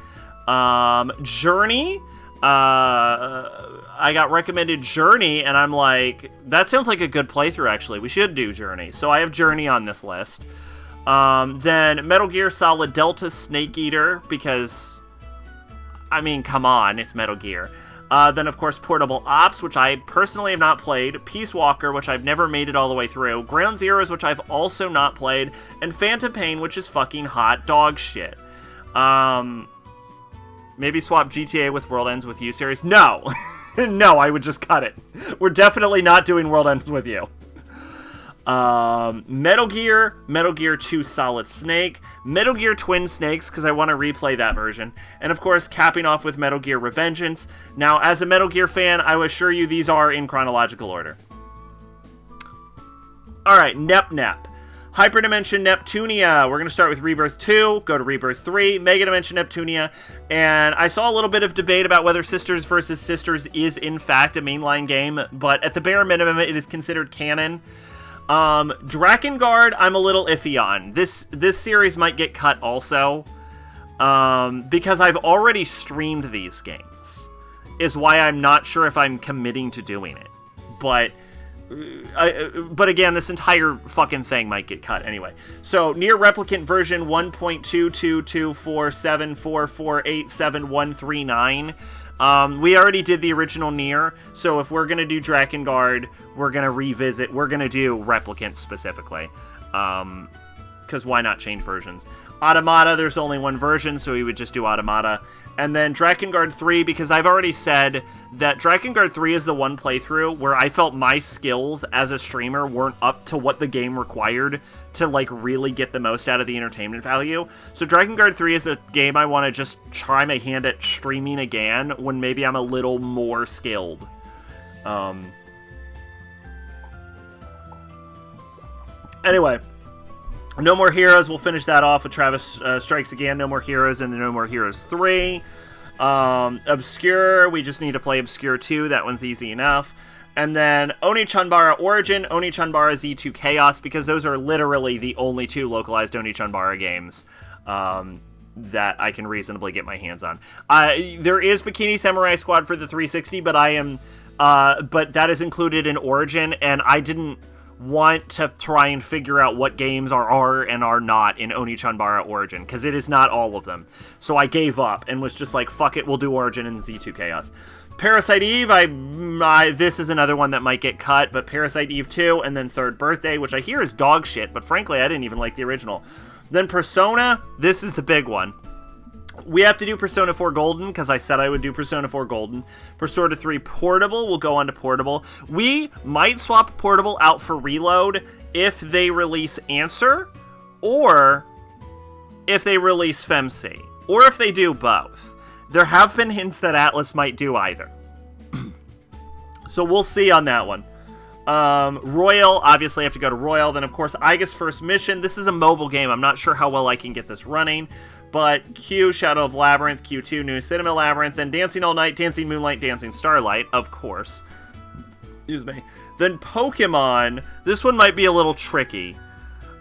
Journey, I got recommended Journey, and I'm like, that sounds like a good playthrough, actually. We should do Journey. So I have Journey on this list. Then Metal Gear Solid Delta Snake Eater, because I mean, come on, it's Metal Gear. Then, of course, Portable Ops, which I personally have not played. Peace Walker, which I've never made it all the way through. Ground Zeroes, which I've also not played. And Phantom Pain, which is fucking hot dog shit. Maybe swap GTA with World Ends With You series? No! No, I would just cut it. We're definitely not doing World Ends With You. Metal Gear 2 Solid Snake, Metal Gear Twin Snakes, because I want to replay that version, and of course, capping off with Metal Gear Revengeance. Now, as a Metal Gear fan, I will assure you these are in chronological order. Alright, Nep. Hyperdimension Neptunia. We're going to start with Rebirth 2, go to Rebirth 3, Mega Dimension Neptunia, and I saw a little bit of debate about whether Sisters vs. Sisters is in fact a mainline game, but at the bare minimum, it is considered canon. Drakengard, I'm a little iffy on. This series might get cut also, because I've already streamed these games, is why I'm not sure if I'm committing to doing it. But again, this entire fucking thing might get cut anyway. So, Nier Replicant version 1.2222474487139. We already did the original Nier, so if we're going to do Drakengard, we're going to do Replicant specifically. Because why not change versions? Automata, there's only one version, so we would just do Automata. And then Drakengard 3, because I've already said that Drakengard 3 is the one playthrough where I felt my skills as a streamer weren't up to what the game required to, like, really get the most out of the entertainment value. So Drakengard 3 is a game I want to just try my hand at streaming again when maybe I'm a little more skilled. Anyway. No More Heroes, we'll finish that off with Travis Strikes Again, No More Heroes, and the No More Heroes 3. Obscure, we just need to play Obscure 2, that one's easy enough. And then Oni-Chanbara Origin, Oni-Chanbara Z2 Chaos, because those are literally the only two localized Oni-Chanbara games that I can reasonably get my hands on. There is Bikini Samurai Squad for the 360, but but that is included in Origin, and I didn't want to try and figure out what games are and are not in Oni-Chanbara Origin, because it is not all of them. So I gave up and was just like, fuck it, we'll do Origin and Z2 Chaos. Parasite Eve, this is another one that might get cut, but Parasite Eve 2, and then Third Birthday, which I hear is dog shit, but frankly, I didn't even like the original. Then Persona, this is the big one. We have to do Persona 4 Golden, because I said I would do Persona 4 Golden. Persona 3 Portable, we'll go on to Portable. We might swap Portable out for Reload if they release Answer, or if they release FemC, or if they do both. There have been hints that Atlas might do either. So we'll see on that one. Royal, obviously I have to go to Royal. Then, of course, Aiga's First Mission. This is a mobile game. I'm not sure how well I can get this running. But Q, Shadow of Labyrinth, Q2, New Cinema Labyrinth, then Dancing All Night, Dancing Moonlight, Dancing Starlight, of course. Excuse me. Then Pokemon, this one might be a little tricky.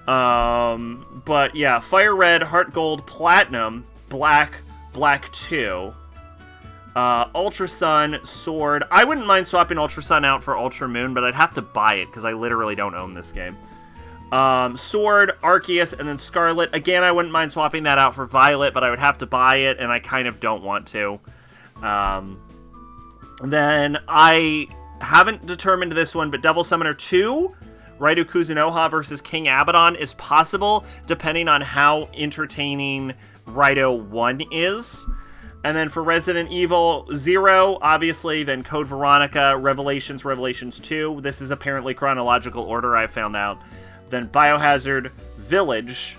But yeah, Fire Red, Heart Gold, Platinum, Black 2, Ultra Sun, Sword. I wouldn't mind swapping Ultra Sun out for Ultra Moon, but I'd have to buy it because I literally don't own this game. Sword, Arceus, and then Scarlet. Again, I wouldn't mind swapping that out for Violet, but I would have to buy it, and I kind of don't want to. Then I haven't determined this one, but Devil Summoner 2, Raido Kuzunoha versus King Abaddon is possible, depending on how entertaining Raido 1 is. And then for Resident Evil 0, obviously, then Code Veronica, Revelations 2. This is apparently chronological order, I found out. Then Biohazard Village.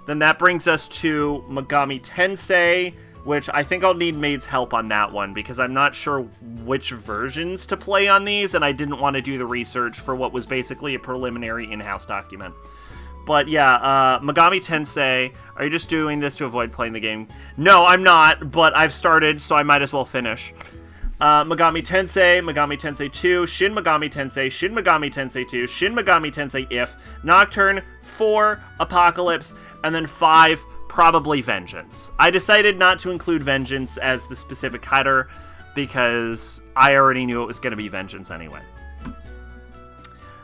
Then that brings us to Megami Tensei, which I think I'll need Maid's help on that one, because I'm not sure which versions to play on these, and I didn't want to do the research for what was basically a preliminary in-house document. But yeah, Megami Tensei, are you just doing this to avoid playing the game? No, I'm not, but I've started, so I might as well finish. Megami Tensei 2, Shin Megami Tensei, Shin Megami Tensei 2, Shin Megami Tensei If, Nocturne, 4, Apocalypse, and then 5, probably Vengeance. I decided not to include Vengeance as the specific header because I already knew it was going to be Vengeance anyway.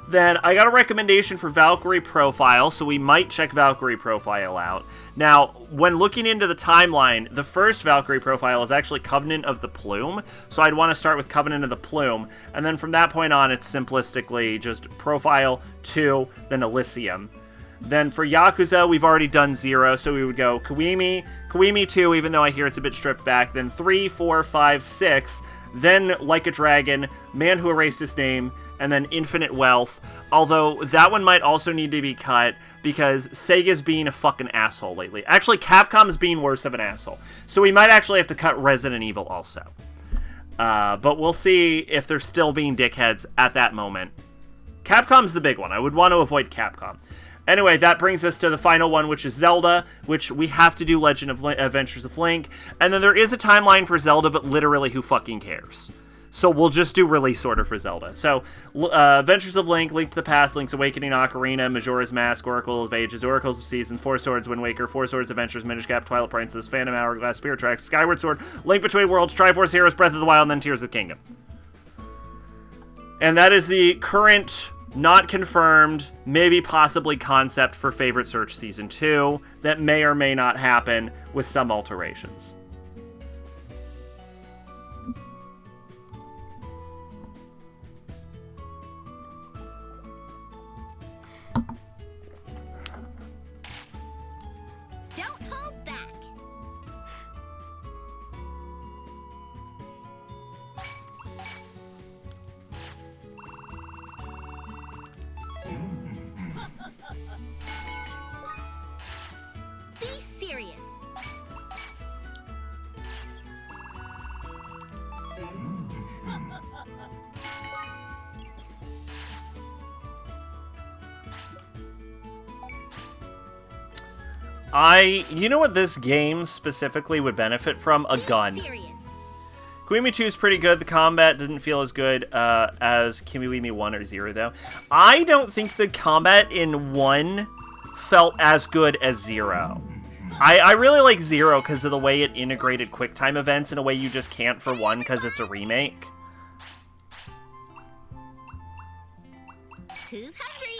Then I got a recommendation for Valkyrie Profile, so we might check Valkyrie Profile out. Now, when looking into the timeline, the first Valkyrie Profile is actually Covenant of the Plume, so I'd want to start with Covenant of the Plume, and then from that point on, it's simplistically just Profile 2, then Elysium. Then for Yakuza, we've already done 0, so we would go Kiwimi, Kiwimi 2, even though I hear it's a bit stripped back, then 3, 4, 5, 6, then Like a Dragon, Man Who Erased His Name, and then Infinite Wealth, although that one might also need to be cut because Sega's being a fucking asshole lately. Actually, Capcom's being worse of an asshole. So we might actually have to cut Resident Evil also. But we'll see if they're still being dickheads at that moment. Capcom's the big one. I would want to avoid Capcom. Anyway, that brings us to the final one, which is Zelda, which we have to do Legend of Adventures of Link. And then there is a timeline for Zelda, but literally who fucking cares? So we'll just do release order for Zelda. So, Adventures of Link, Link to the Past, Link's Awakening, Ocarina, Majora's Mask, Oracle of Ages, Oracles of Seasons, Four Swords, Wind Waker, Four Swords Adventures, Minish Cap, Twilight Princess, Phantom Hourglass, Spirit Tracks, Skyward Sword, Link Between Worlds, Triforce Heroes, Breath of the Wild, and then Tears of the Kingdom. And that is the current, not confirmed, maybe possibly concept for Favorite Search Season 2 that may or may not happen with some alterations. Don't hold back. Be serious. You know what this game specifically would benefit from? A gun. Be serious. Kiwimi 2 is pretty good. The combat didn't feel as good as Kiwimi 1 or 0, though. I don't think the combat in 1 felt as good as 0. I really like 0 because of the way it integrated QuickTime events in a way you just can't for 1 because it's a remake. Who's hungry?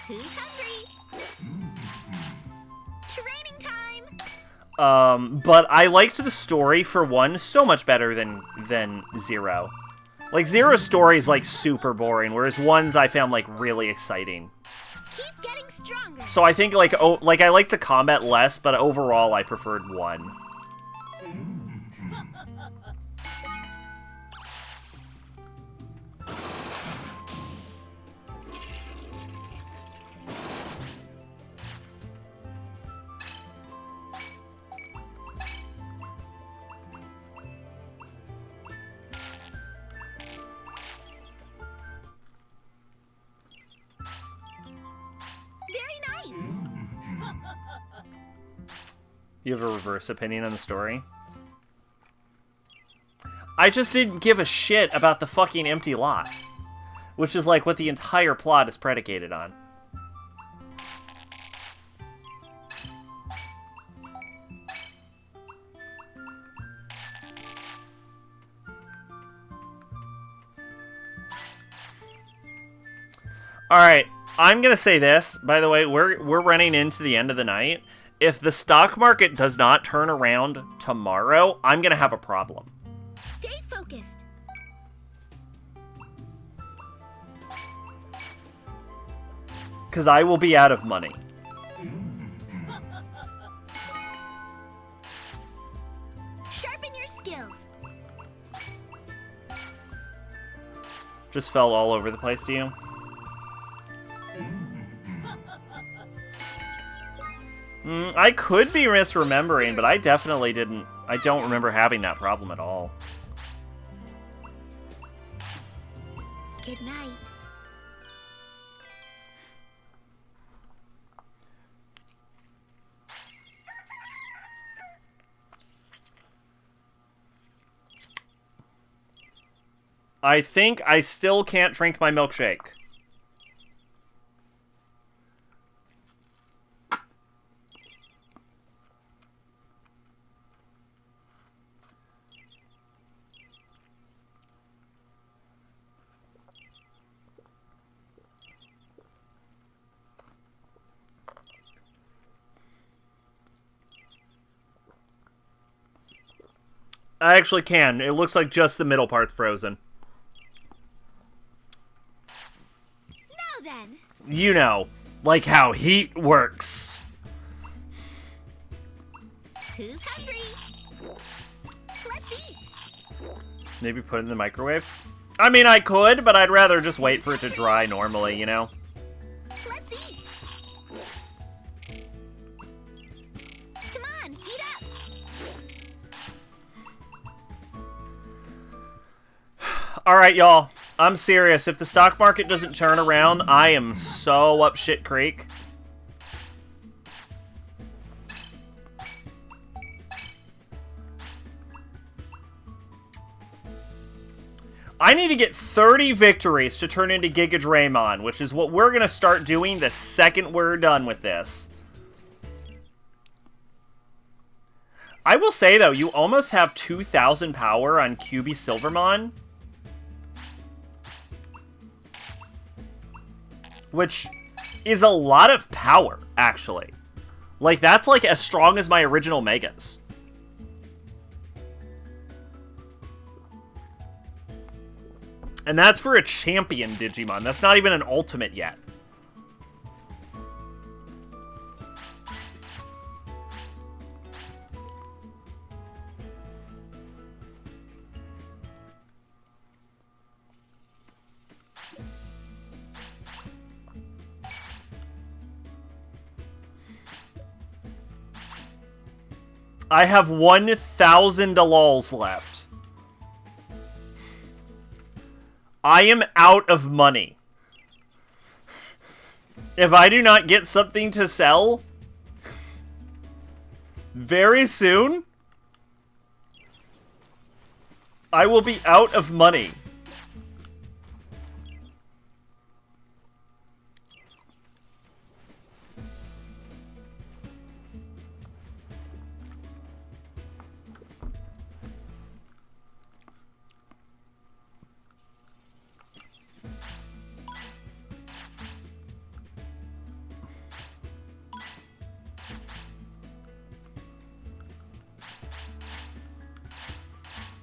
Who's hungry? Training time. But I liked the story for 1 so much better than 0. Like, 0's story is, like, super boring, whereas 1's I found, like, really exciting. Keep getting stronger. So I think, like, I like the combat less, but overall I preferred 1. Very nice. You have a reverse opinion on the story? I just didn't give a shit about the fucking empty lot. Which is like what the entire plot is predicated on. Alright, I'm gonna say this. By the way, we're running into the end of the night. If the stock market does not turn around tomorrow, I'm gonna have a problem. Stay focused. Because I will be out of money. Sharpen your skills. Just fell all over the place to you. I could be misremembering, but I definitely didn't. I don't remember having that problem at all. Good night. I think I still can't drink my milkshake. I actually can. It looks like just the middle part's frozen. Now then. You know, like how heat works. Who's hungry? Let's eat. Maybe put it in the microwave? I mean, I could, but I'd rather just wait for it to dry normally, you know? Let's eat. Come on, eat up. Alright, y'all. I'm serious. If the stock market doesn't turn around, I am so up shit creek. I need to get 30 victories to turn into Giga Draymon, which is what we're going to start doing the second we're done with this. I will say, though, you almost have 2,000 power on QB Silvermon. Which is a lot of power, actually. Like, that's like as strong as my original Megas. And that's for a champion Digimon. That's not even an ultimate yet. I have 1,000 alols left. I am out of money. If I do not get something to sell very soon, I will be out of money.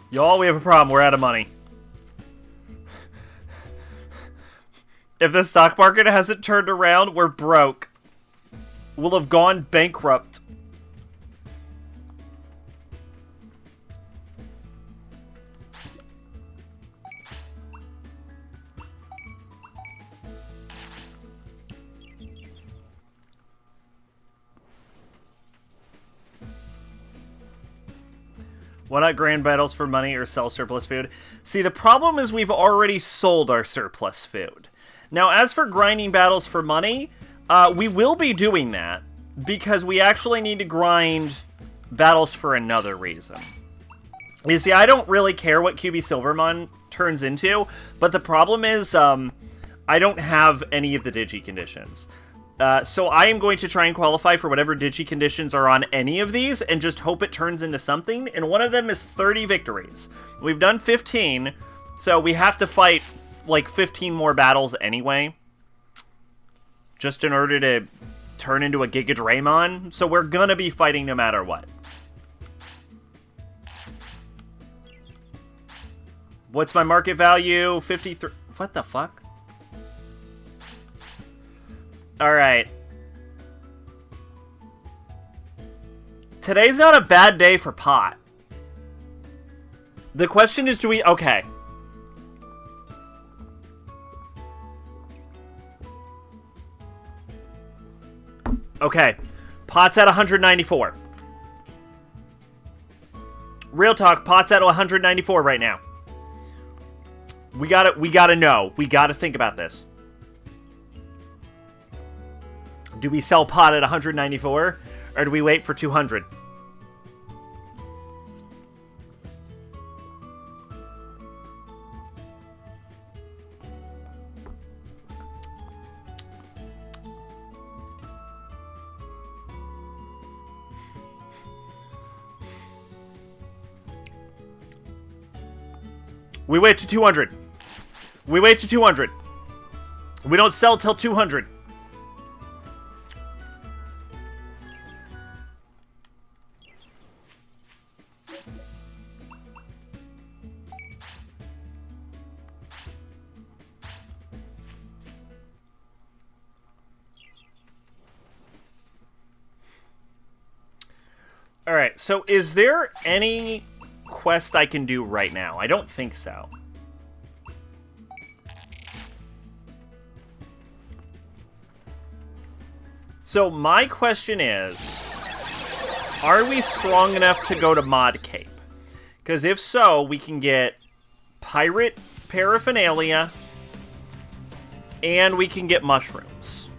Y'all, we have a problem. We're out of money. If the stock market hasn't turned around, we're broke. We'll have gone bankrupt. Why not grind battles for money or sell surplus food? See, the problem is we've already sold our surplus food. Now, as for grinding battles for money, we will be doing that because we actually need to grind battles for another reason. You see, I don't really care what QB Silvermon turns into, but the problem is I don't have any of the Digi conditions. So I am going to try and qualify for whatever Digi conditions are on any of these and just hope it turns into something. And one of them is 30 victories. We've done 15, so we have to fight like 15 more battles anyway. Just in order to turn into a Giga Draymon. So we're gonna be fighting no matter what. What's my market value? 53. What the fuck? Alright. Today's not a bad day for pot. The question is, do we... Okay. Okay. Pot's at 194. Real talk, pot's at 194 right now. We gotta know. We gotta think about this. Do we sell pot at 194? Or do we wait for 200? We wait to 200. We wait to 200. We don't sell till 200. Alright, so is there any quest I can do right now? I don't think so. So my question is, are we strong enough to go to Mod Cape? Because if so, we can get pirate paraphernalia, and we can get mushrooms.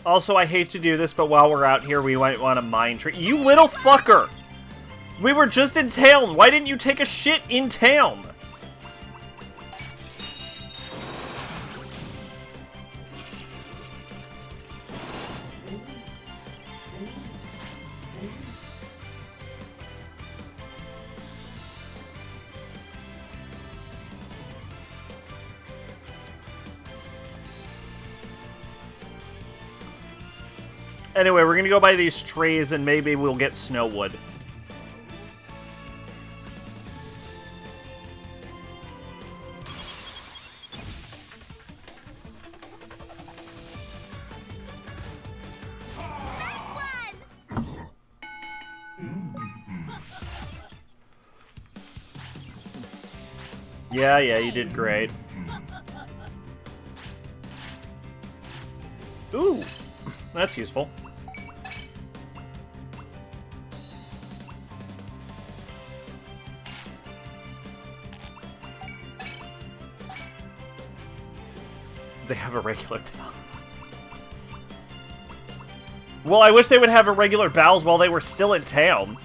Also, I hate to do this, but while we're out here, we might want to mine tree. You little fucker! We were just in town! Why didn't you take a shit in town? Anyway, we're gonna go by these trees and maybe we'll get snowwood. Yeah, you did great. Ooh, that's useful. They have a regular Bowels. Well, I wish they would have a regular Bowels while they were still in town.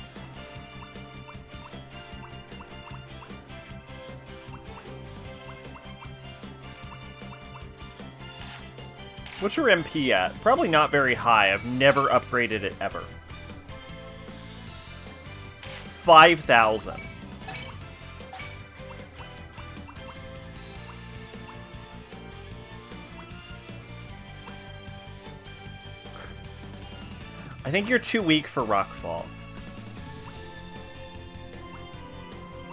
What's your MP at? Probably not very high. I've never upgraded it ever. 5,000. I think you're too weak for Rockfall.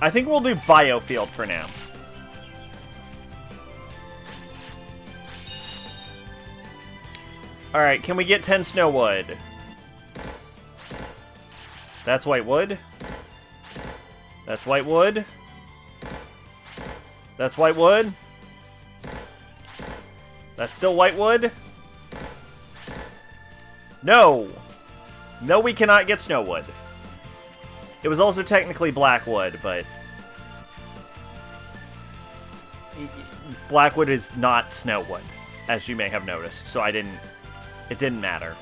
I think we'll do Biofield for now. Alright, can we get 10 snow wood? That's white wood. That's white wood. That's white wood. That's still white wood. No! No, we cannot get snow wood. It was also technically black wood, but black wood is not snow wood, as you may have noticed, so it didn't matter.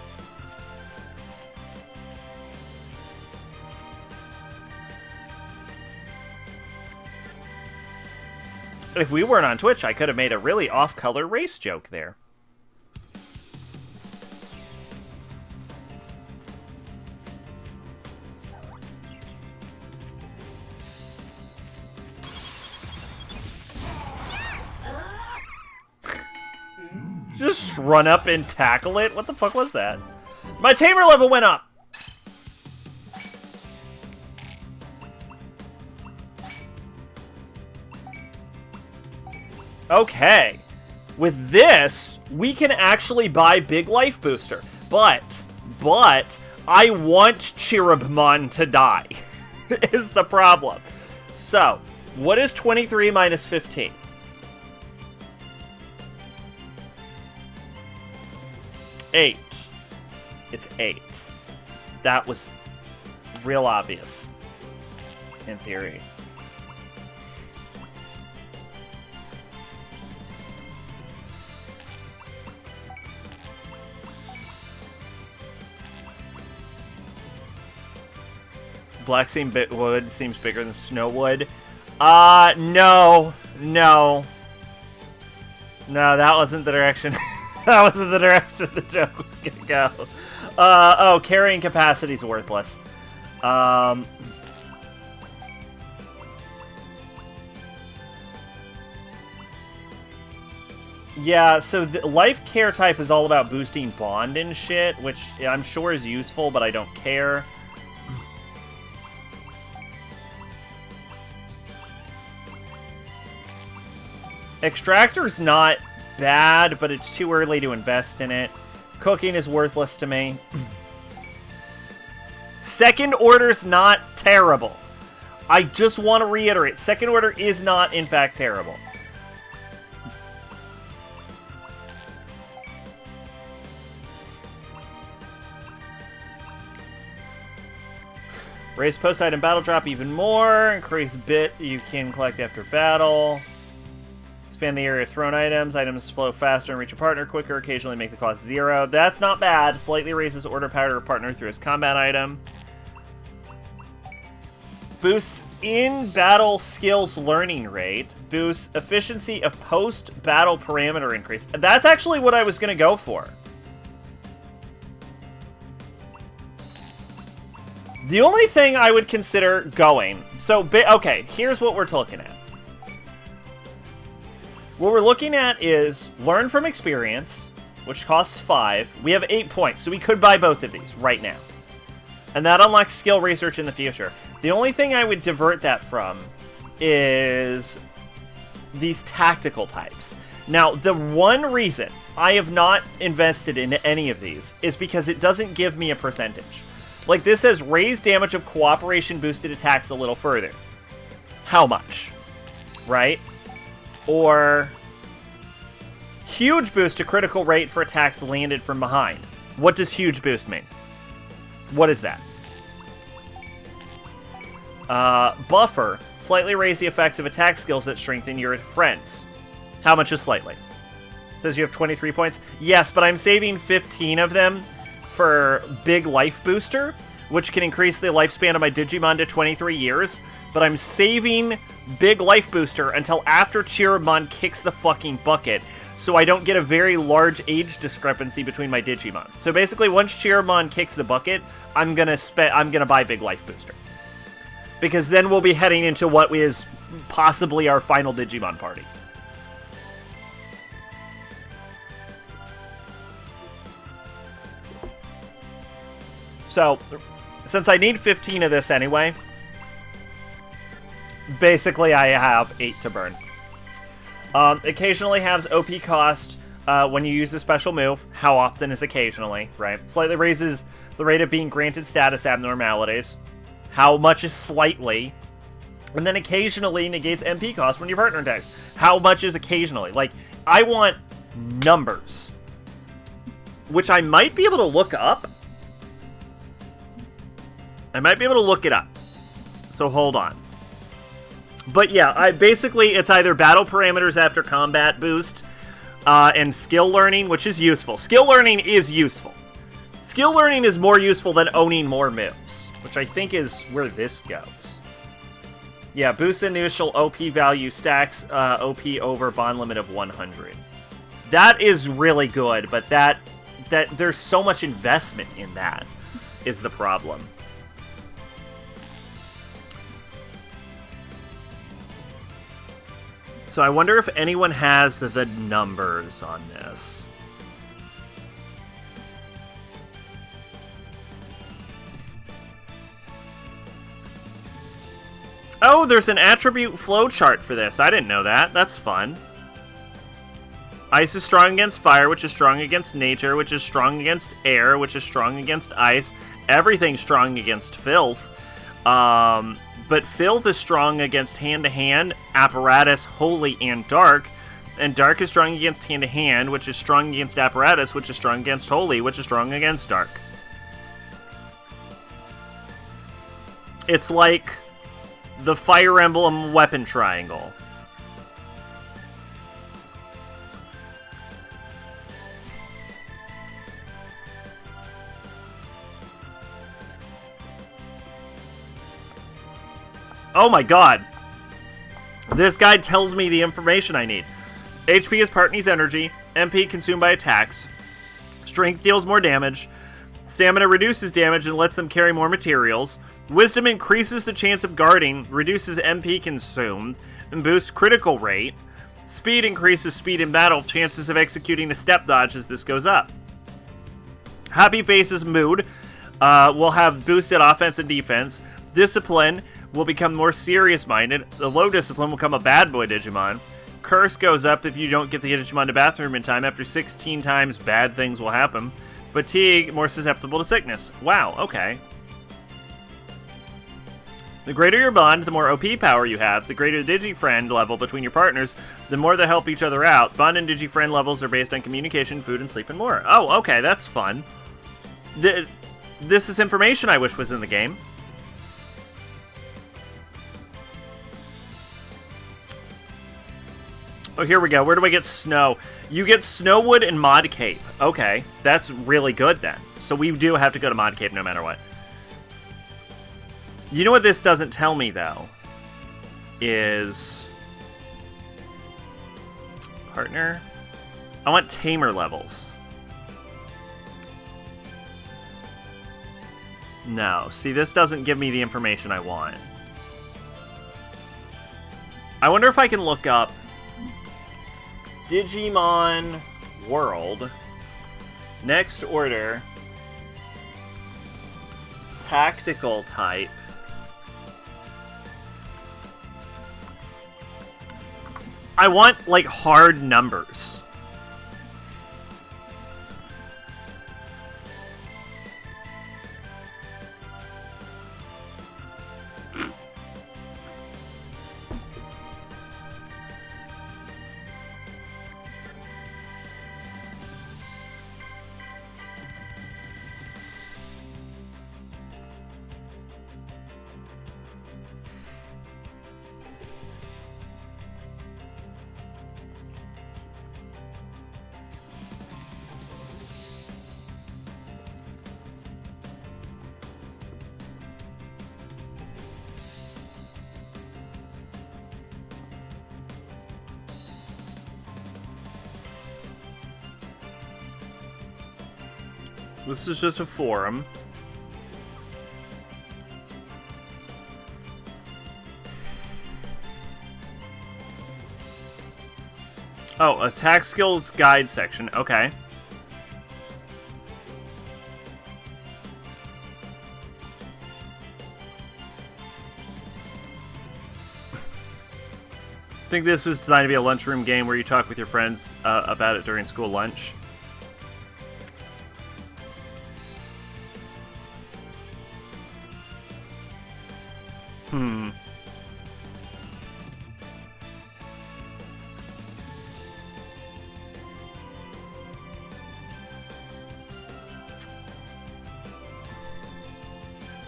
If we weren't on Twitch, I could have made a really off-color race joke there. Just run up and tackle it? What the fuck was that? My tamer level went up! Okay. With this, we can actually buy Big Life Booster. But, I want Chirubmon to die. Is the problem. So, what is 23 minus 15? 8. It's 8. That was real obvious, in theory. Black wood seems bigger than Snowwood. No. No, that wasn't the direction. That wasn't the direction the joke was gonna go. Oh, carrying capacity's worthless. Yeah, so the life care type is all about boosting bond and shit, which I'm sure is useful, but I don't care. Extractor's not bad, but it's too early to invest in it. Cooking is worthless to me. Second order's not terrible. I just want to reiterate, second order is not, in fact, terrible. Raise post-item battle drop even more. Increase bit you can collect after battle. Expand the area of thrown items. Items flow faster and reach a partner quicker. Occasionally make the cost 0. That's not bad. Slightly raises order power to a partner through his combat item. Boosts in-battle skills learning rate. Boosts efficiency of post-battle parameter increase. That's actually what I was going to go for. The only thing I would consider going... So, okay, here's what we're looking at. What we're looking at is learn from experience, which costs 5. We have 8 points, so we could buy both of these right now. And that unlocks skill research in the future. The only thing I would divert that from is these tactical types. Now, the one reason I have not invested in any of these is because it doesn't give me a percentage. Like, this says raise damage of cooperation boosted attacks a little further. How much? Right? Or huge boost to critical rate for attacks landed from behind. What does huge boost mean? What is that? Buffer. Slightly raise the effects of attack skills that strengthen your friends. How much is slightly? It says you have 23 points. Yes, but I'm saving 15 of them for Big Life Booster, which can increase the lifespan of my Digimon to 23 years. But I'm saving Big Life Booster until after Chiramon kicks the fucking bucket, so I don't get a very large age discrepancy between my Digimon. So basically, once Chiramon kicks the bucket, I'm gonna buy Big Life Booster. Because then we'll be heading into what is possibly our final Digimon party. So, since I need 15 of this anyway, basically I have 8 to burn. Occasionally has OP cost when you use a special move. How often is occasionally, right? Slightly raises the rate of being granted status abnormalities. How much is slightly? And then occasionally negates MP cost when your partner attacks. How much is occasionally? Like, I want numbers, which I might be able to look up. I might be able to look it up. So hold on. But yeah, basically it's either battle parameters after combat boost and skill learning, which is useful. Skill learning is useful. Skill learning is more useful than owning more moves, which I think is where this goes. Yeah, boost initial OP value stacks OP over bond limit of 100. That is really good, but that there's so much investment in that is the problem. So I wonder if anyone has the numbers on this. Oh, there's an attribute flowchart for this. I didn't know that. That's fun. Ice is strong against fire, which is strong against nature, which is strong against air, which is strong against ice. Everything's strong against filth. But filth is strong against hand-to-hand, apparatus, holy, and dark. And dark is strong against hand-to-hand, which is strong against apparatus, which is strong against holy, which is strong against dark. It's like the Fire Emblem weapon triangle. Oh my god. This guide tells me the information I need. HP is Partney's energy. MP consumed by attacks. Strength deals more damage. Stamina reduces damage and lets them carry more materials. Wisdom increases the chance of guarding, reduces MP consumed, and boosts critical rate. Speed increases speed in battle. Chances of executing a step dodge as this goes up. Happy Face's mood will have boosted offense and defense. Discipline will become more serious-minded. The low discipline will become a bad boy Digimon. Curse goes up if you don't get the Digimon to bathroom in time. After 16 times, bad things will happen. Fatigue, more susceptible to sickness. Wow, okay. The greater your bond, the more OP power you have. The greater the Digi-Friend level between your partners, the more they help each other out. Bond and Digi-Friend levels are based on communication, food, and sleep, and more. Oh, okay, that's fun. This is information I wish was in the game. Oh, here we go. Where do I get snow? You get Snowwood and Mod Cape. Okay, that's really good then. So we do have to go to Mod Cape no matter what. You know what this doesn't tell me, though? Is... Partner? I want Tamer levels. No. See, this doesn't give me the information I want. I wonder if I can look up Digimon World. Next order. Tactical type. I want, like, hard numbers. This is just a forum. Oh, attack skills guide section. Okay. I think this was designed to be a lunchroom game where you talk with your friends about it during school lunch.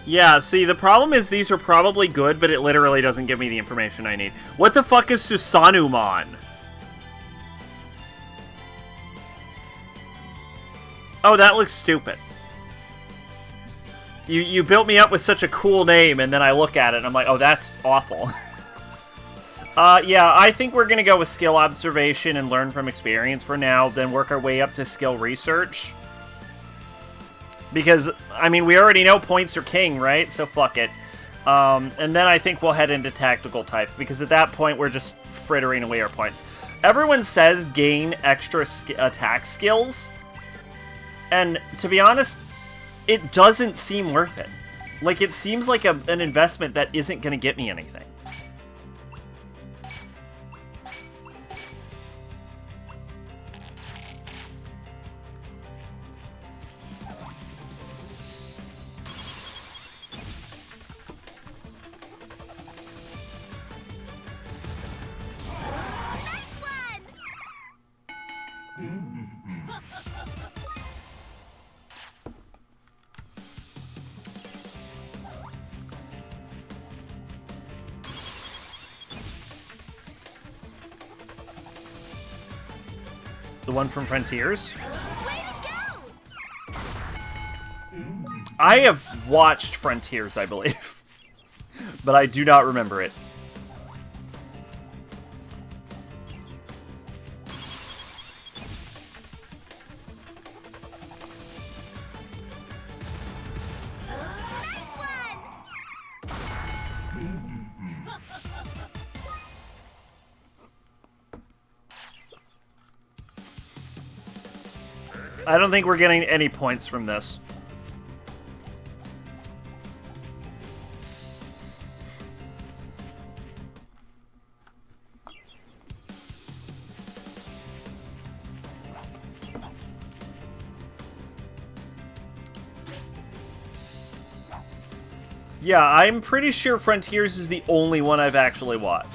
Yeah, see, the problem is these are probably good, but it literally doesn't give me the information I need. What the fuck is Susanumon? Oh, that looks stupid. You built me up with such a cool name, and then I look at it, and I'm like, oh, that's awful. Yeah, I think we're gonna go with skill observation and learn from experience for now, then work our way up to skill research. Because, I mean, we already know points are king, right? So fuck it. And then I think we'll head into tactical type, because at that point we're just frittering away our points. Everyone says gain extra attack skills, and to be honest, it doesn't seem worth it. Like, it seems like an investment that isn't going to get me anything. The one from Frontiers? I have watched Frontiers, I believe. But I do not remember it. I don't think we're getting any points from this. Yeah, I'm pretty sure Frontiers is the only one I've actually watched.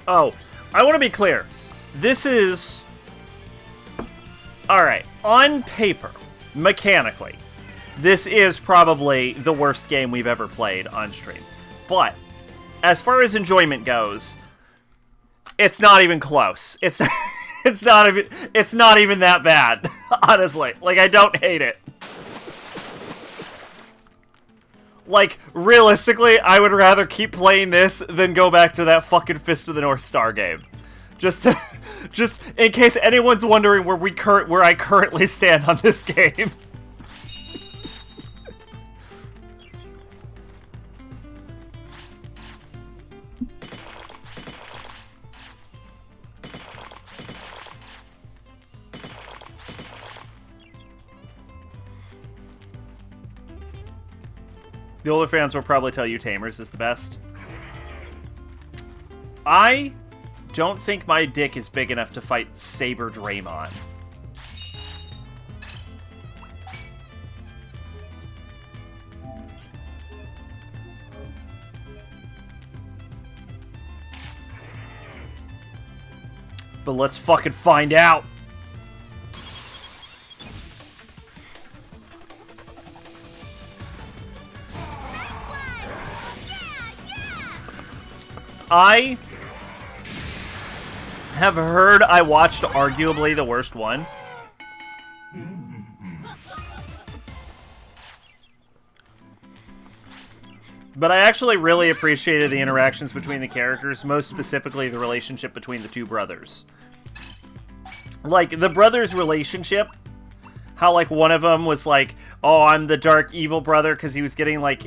Oh, I want to be clear. This is... Alright, on paper, mechanically, this is probably the worst game we've ever played on stream. But, as far as enjoyment goes, it's not even close. It's it's not even that bad, honestly. Like, I don't hate it. Like, realistically, I would rather keep playing this than go back to that fucking Fist of the North Star game. Just in case anyone's wondering where I currently stand on this game. The older fans will probably tell you Tamers is the best. I don't think my dick is big enough to fight Saber Draymond. But let's fucking find out. I have heard I watched arguably the worst one. But I actually really appreciated the interactions between the characters, most specifically the relationship between the two brothers. Like, the brothers' relationship, how, like, one of them was like, oh, I'm the dark evil brother, because he was getting, like,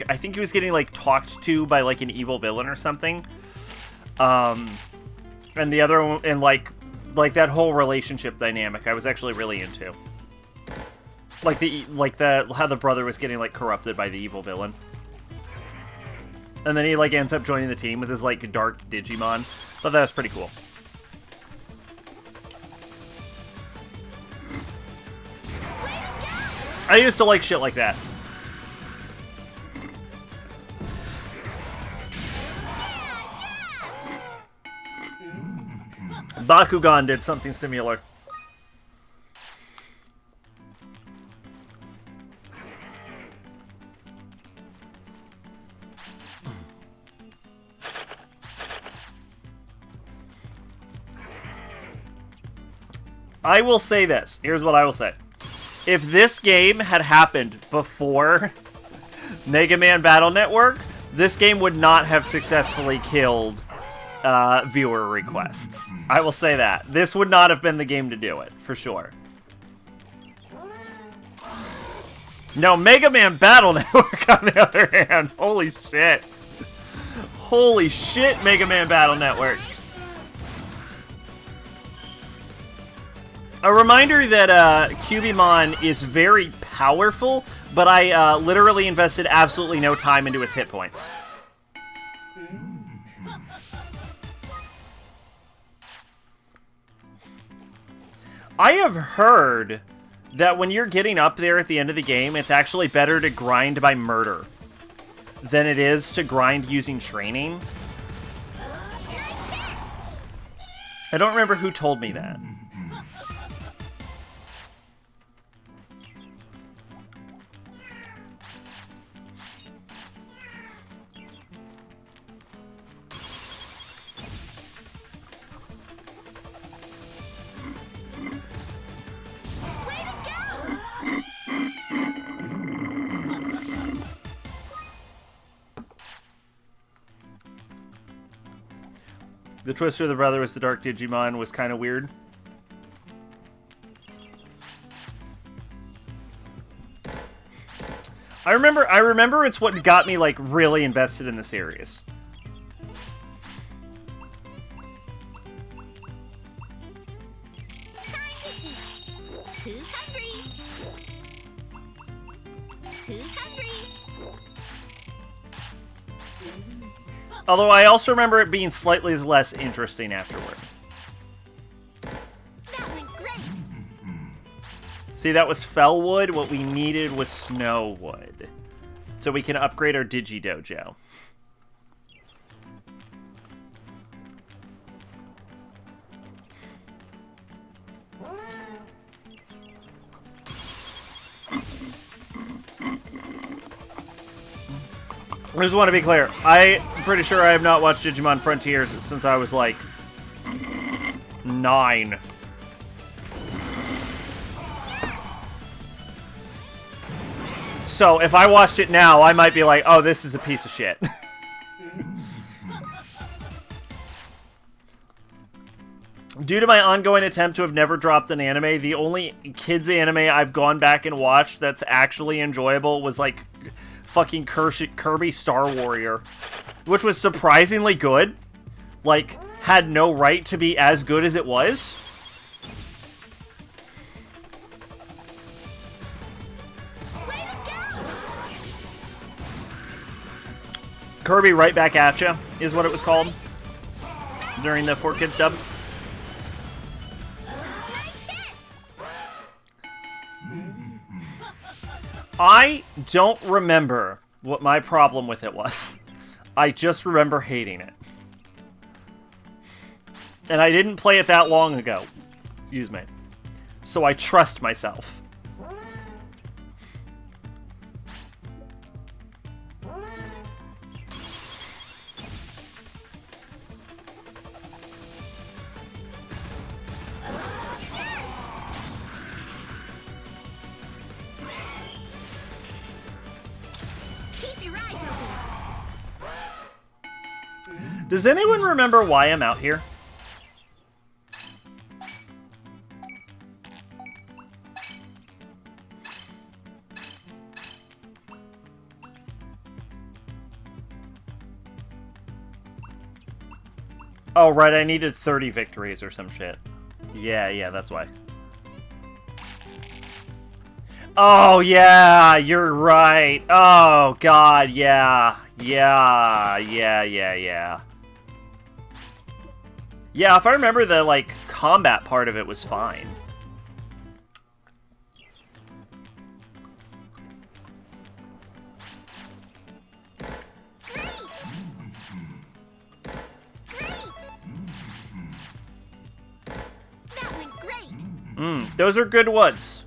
I think he was getting, like, talked to by, like, an evil villain or something. And the other one, and, like that whole relationship dynamic, I was actually really into. How the brother was getting, like, corrupted by the evil villain. And then he, like, ends up joining the team with his, like, dark Digimon. Thought that was pretty cool. I used to like shit like that. Bakugan did something similar. I will say this. Here's what I will say. If this game had happened before Mega Man Battle Network, this game would not have successfully killed viewer requests. I will say that. This would not have been the game to do it, for sure. No, Mega Man Battle Network, on the other hand, holy shit. Holy shit, Mega Man Battle Network. A reminder that Cubimon is very powerful, but I literally invested absolutely no time into its hit points. I have heard that when you're getting up there at the end of the game, it's actually better to grind by murder than it is to grind using training. I don't remember who told me that. The Twister the brother was the Dark Digimon was kind of weird. I remember it's what got me, like, really invested in the series. Time to eat. Who's hungry? Who's hungry? Although I also remember it being slightly less interesting afterward. That went great. See, that was Fellwood. What we needed was Snowwood. So we can upgrade our Digi Dojo. I just want to be clear. I'm pretty sure I have not watched Digimon Frontiers since I was like 9. So if I watched it now, I might be like, oh, this is a piece of shit. Due to my ongoing attempt to have never dropped an anime, the only kids anime I've gone back and watched that's actually enjoyable was like fucking Kirby Star Warrior, which was surprisingly good. Like, had no right to be as good as it was. Kirby Right Back At Ya is what it was called during the 4Kids dub. I don't remember what my problem with it was. I just remember hating it. And I didn't play it that long ago. Excuse me. So I trust myself. Does anyone remember why I'm out here? Oh, right, I needed 30 victories or some shit. Yeah, that's why. Oh, yeah, you're right. Oh, God, yeah. Yeah. Yeah, if I remember, the, like, combat part of it was fine. Those are good ones.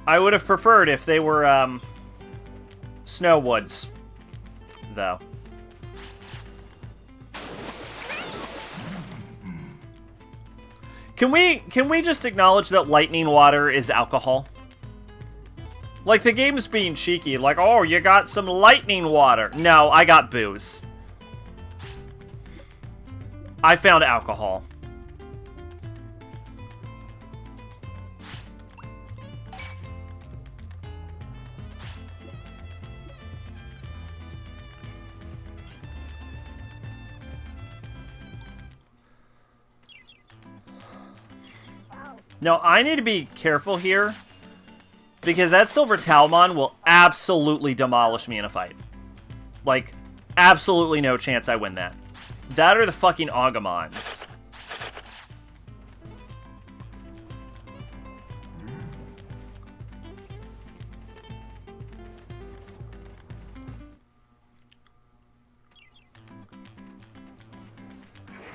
I would have preferred if they were, Snowwoods, though. Can we just acknowledge that lightning water is alcohol? Like, the game's being cheeky, like, oh, you got some lightning water. No, I got booze. I found alcohol. No, I need to be careful here, because that Silver Talmon will absolutely demolish me in a fight. Like, absolutely no chance I win that. That or the fucking Agumons.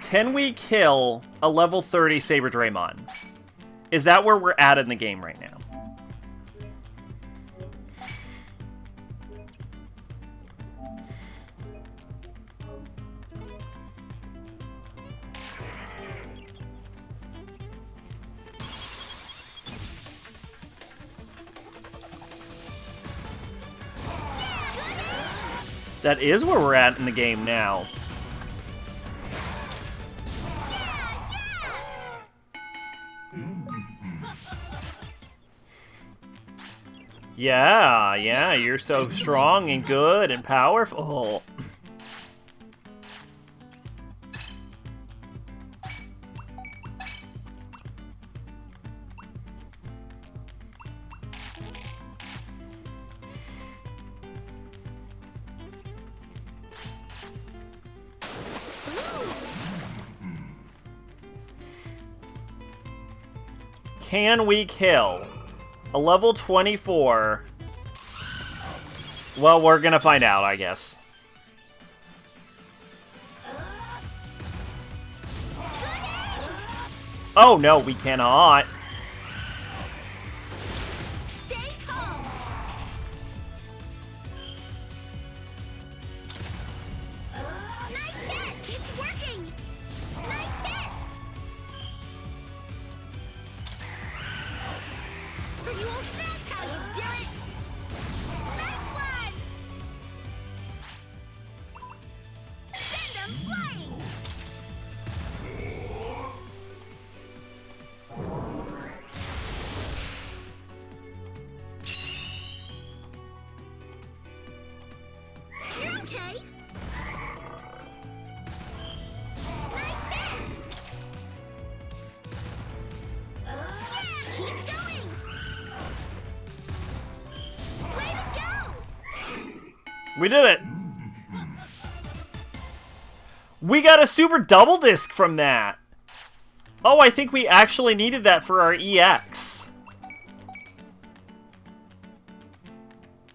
Can we kill a level 30 Saber Draymon? Is that where we're at in the game right now? That is where we're at in the game now. Yeah, yeah, you're so strong and good and powerful. Can we kill a level 24? Well, we're gonna find out, I guess. Oh no, we cannot. Stay calm. Nice hit. It's working. Nice hit. For you, that's how you do it. Nice one. Send them flying. You're okay. Nice hit. Yeah, keep going. Way to go. We did it. We got a super double disc from that. Oh, I think we actually needed that for our EX.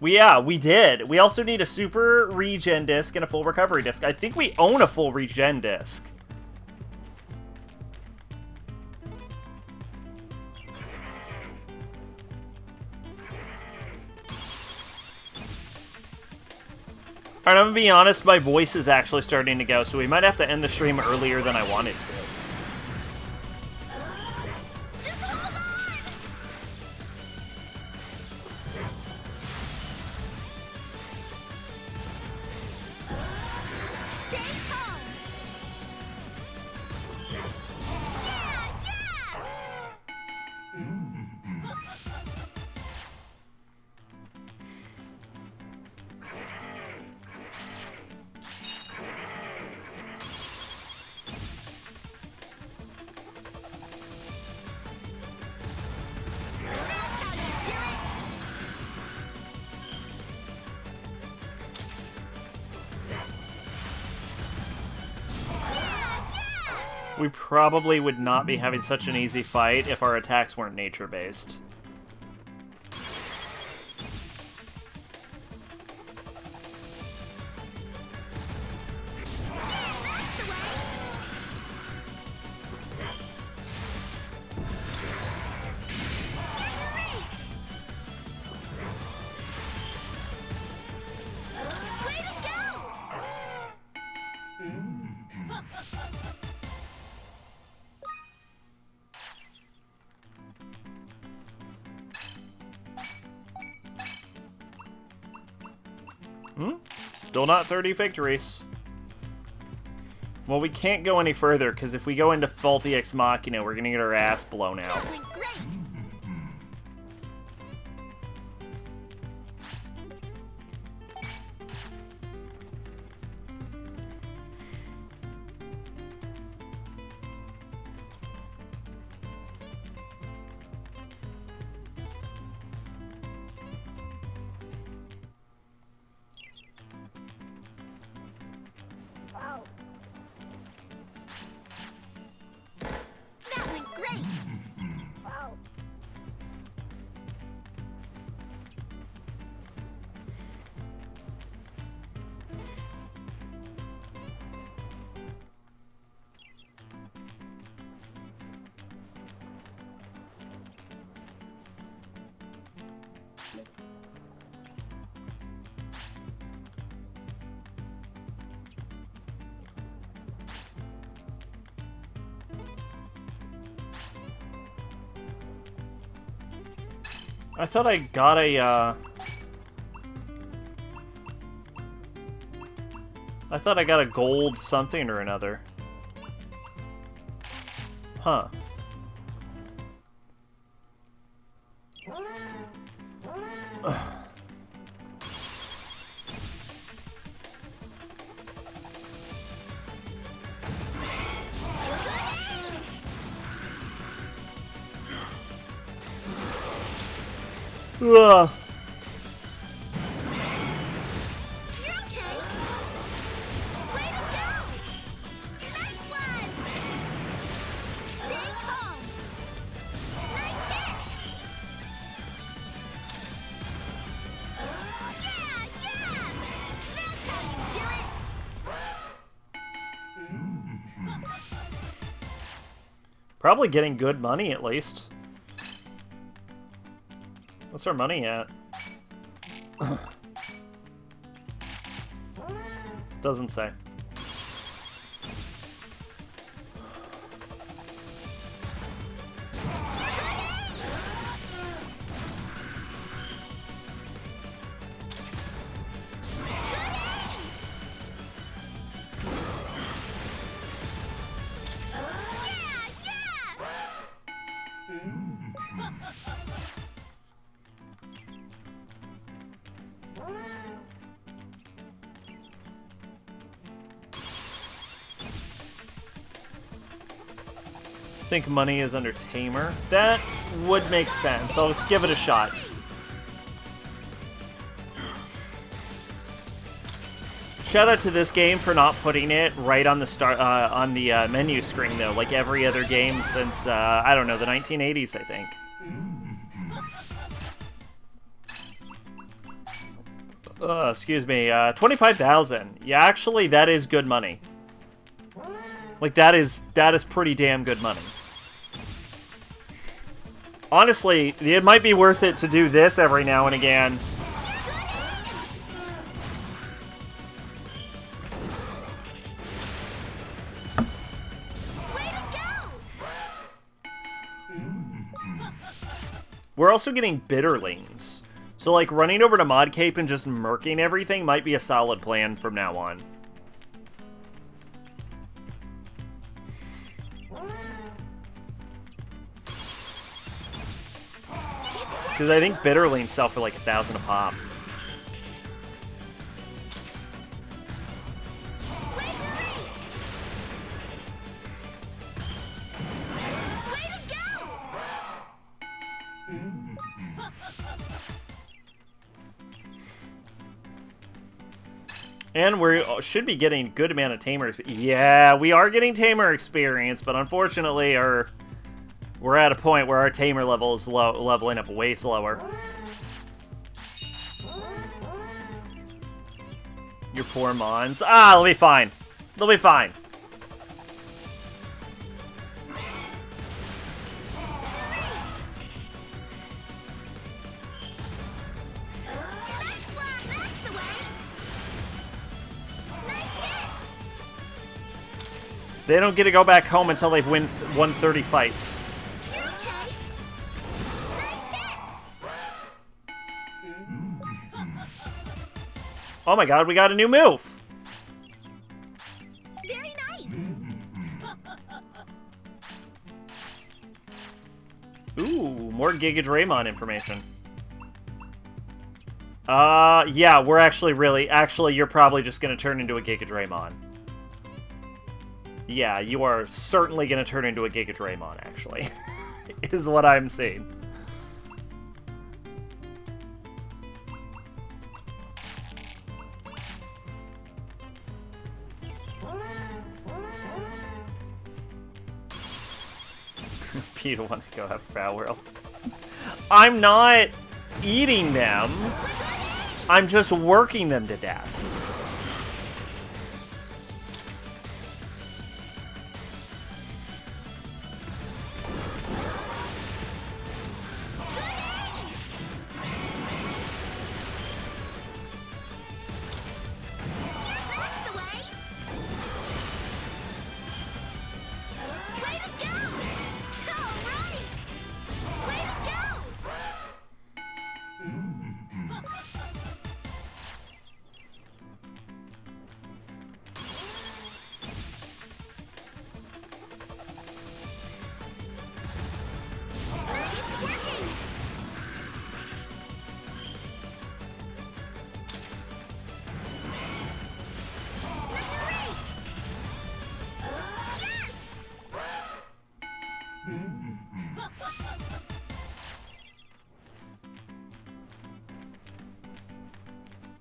Yeah, we did. We also need a super regen disc and a full recovery disc. I think we own a full regen disc. Alright, I'm gonna be honest, my voice is actually starting to go, so we might have to end the stream earlier than I wanted to. Just hold on. Stay calm. Yeah, yeah. That's how you do it. Yeah, yeah. We probably would not be having such an easy fight if our attacks weren't nature-based. That's the way. Great. Way to go. Still not 30 victories. Well, we can't go any further, because if we go into faulty Ex Machina, we're gonna get our ass blown out. That went great. That went great. I thought I got a, I thought I got a gold something or another. Huh. Ugh. Ugh. You're okay. Way to go! Nice one! Stay calm. Nice hit! Yeah, yeah! That's how you do it! Probably getting good money at least. What's our money at? Doesn't say. Think money is under Tamer. That would make sense. I'll give it a shot. Shout out to this game for not putting it right on the menu screen though, like every other game since I don't know, the 1980s, I think. Excuse me, 25,000. Yeah, actually, that is good money. Like that is pretty damn good money. Honestly, it might be worth it to do this every now and again. We're also getting bitterlings. So, like, running over to Mod Cape and just murking everything might be a solid plan from now on. Because I think bitterlings sell for like 1,000 a pop. And we should be getting a good amount of Tamer experience. Yeah, we are getting Tamer experience, but unfortunately we're at a point where our Tamer level is leveling up way slower. Your poor Mons. Ah, they'll be fine. They'll be fine. They don't get to go back home until they've won 30 fights. Oh my god, we got a new move! Very nice. Ooh, more Giga Draymon information. Yeah, we're actually, you're probably just gonna turn into a Giga Draymon. Yeah, you are certainly gonna turn into a Giga Draymon, actually. Is what I'm seeing. Peter want to go have Foul World. I'm not eating them. I'm just working them to death.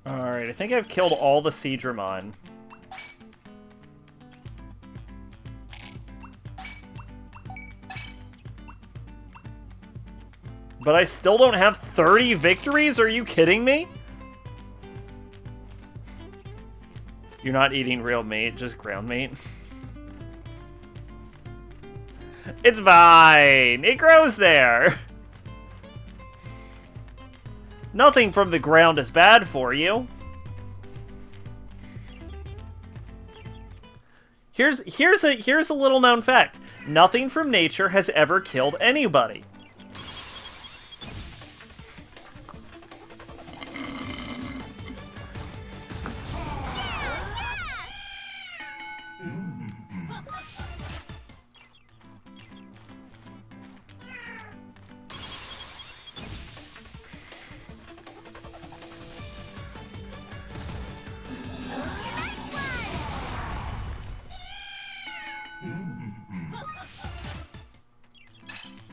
Alright, I think I've killed all the Seedramon. But I still don't have 30 victories? Are you kidding me? You're not eating real meat, just ground meat. It's fine! It grows there! Nothing from the ground is bad for you. Here's a little known fact. Nothing from nature has ever killed anybody.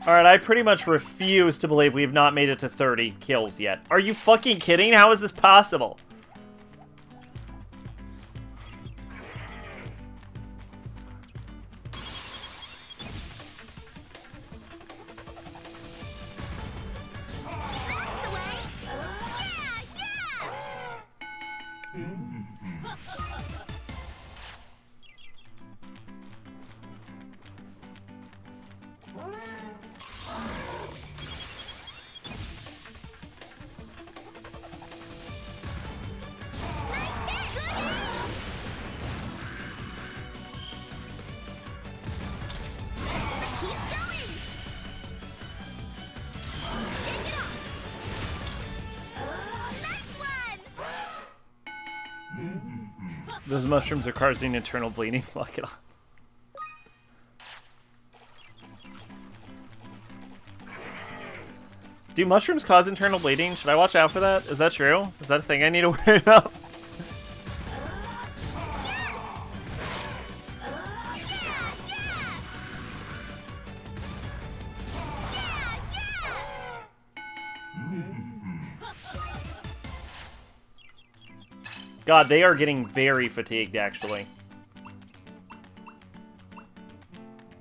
Alright, I pretty much refuse to believe we've not made it to 30 kills yet. Are you fucking kidding? How is this possible? Those mushrooms are causing internal bleeding. Lock it off. Do mushrooms cause internal bleeding? Should I watch out for that? Is that true? Is that a thing I need to worry about? God, they are getting very fatigued, actually.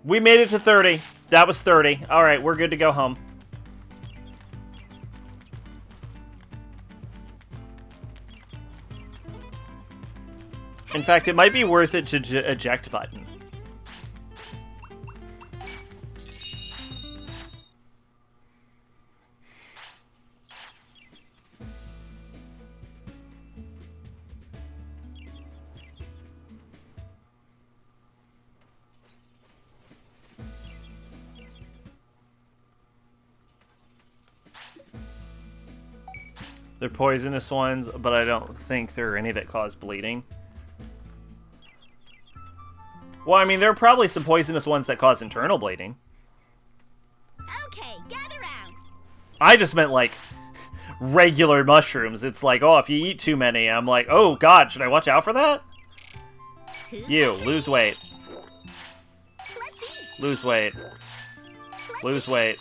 We made it to 30. That was 30. Alright, we're good to go home. In fact, it might be worth it to eject button. They're poisonous ones, but I don't think there are any that cause bleeding. Well, I mean, there are probably some poisonous ones that cause internal bleeding. Okay, gather round. I just meant, like, regular mushrooms. It's like, oh, if you eat too many, I'm like, oh, God, should I watch out for that? You, lose weight. Let's eat. Lose weight. Lose weight.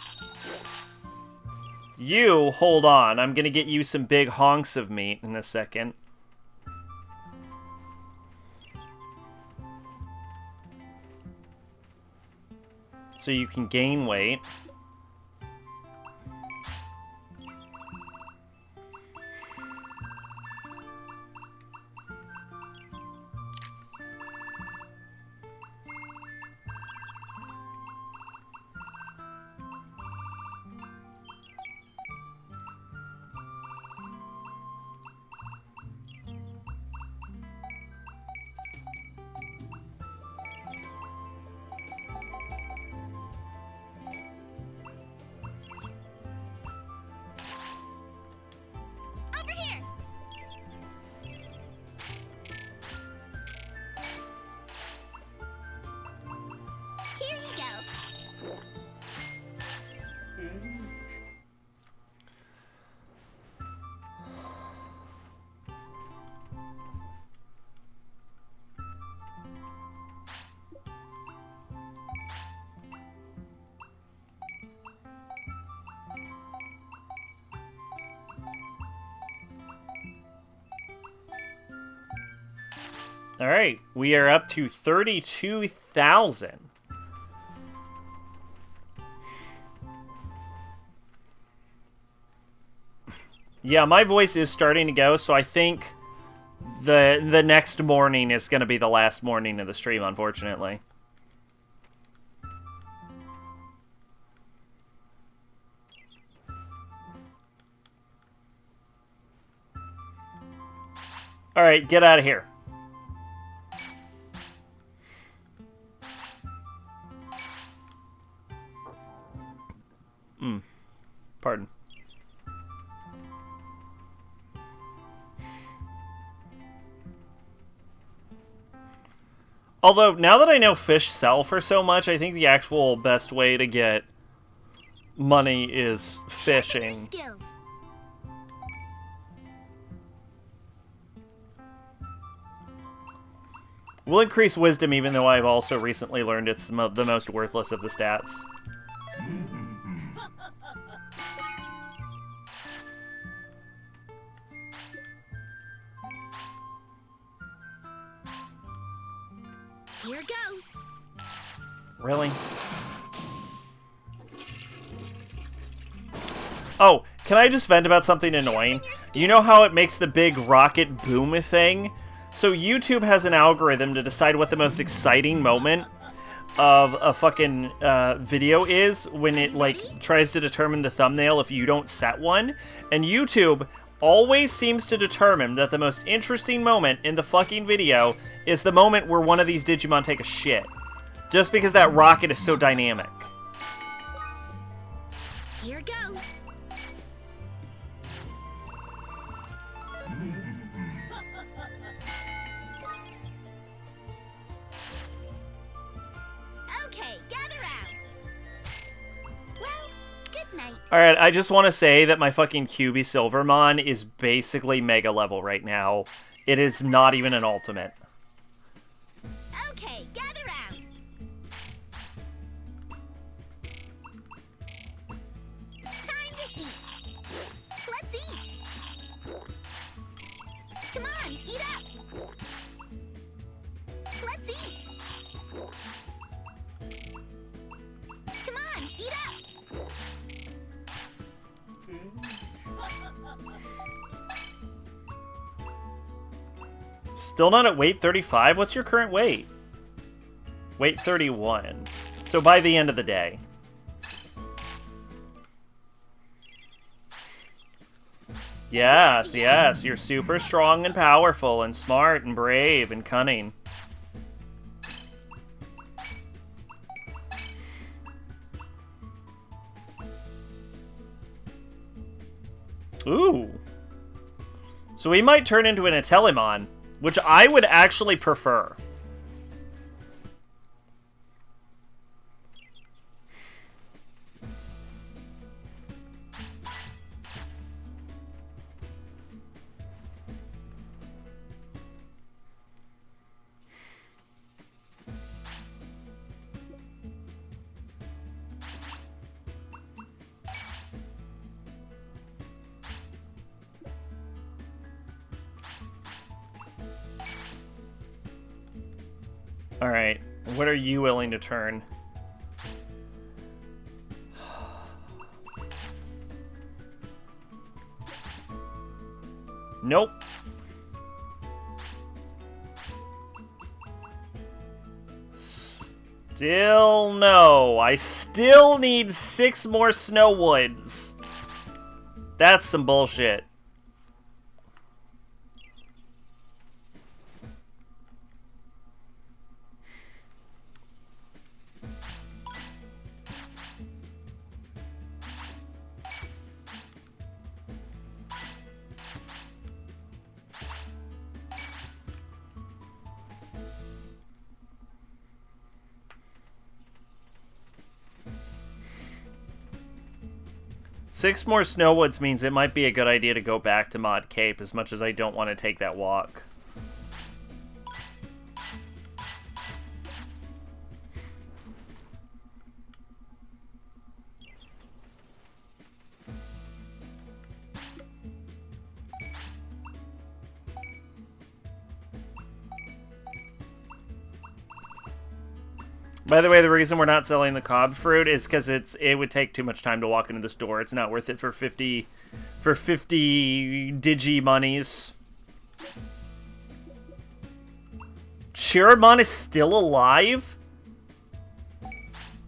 You, hold on. I'm gonna get you some big honks of meat in a second. So you can gain weight. Alright, we are up to 32,000. Yeah, my voice is starting to go, so I think the next morning is going to be the last morning of the stream, unfortunately. Alright, get out of here. Pardon. Although, now that I know fish sell for so much, I think the actual best way to get money is fishing. Skills. We'll increase wisdom, even though I've also recently learned it's the most worthless of the stats. Here goes. Really? Oh, can I just vent about something annoying? You know how it makes the big rocket boom thing? So YouTube has an algorithm to decide what the most exciting moment of a fucking video is when it, like, tries to determine the thumbnail if you don't set one. And YouTube always seems to determine that the most interesting moment in the fucking video is the moment where one of these Digimon take a shit. Just because that rocket is so dynamic. Here goes. Okay, gather round. Well, good night. Alright, I just want to say that my fucking QB Silvermon is basically mega level right now. It is not even an ultimate. Okay, gather round. Time to eat. Let's eat. Come on, eat up. Let's eat. Come on, eat up. Still not at weight 35? What's your current weight? Weight 31. So by the end of the day. Yes, yes, you're super strong and powerful and smart and brave and cunning. Ooh. So we might turn into an Atelimon, which I would actually prefer. Alright, what are you willing to turn? Nope. Still no. I still need 6 more Snowwoods. That's some bullshit. Six more Snowwoods means it might be a good idea to go back to Mod Cape, as much as I don't want to take that walk. By the way, the reason we're not selling the cob fruit is because it would take too much time to walk into the store. It's not worth it for 50 digi monies. Chiramon is still alive?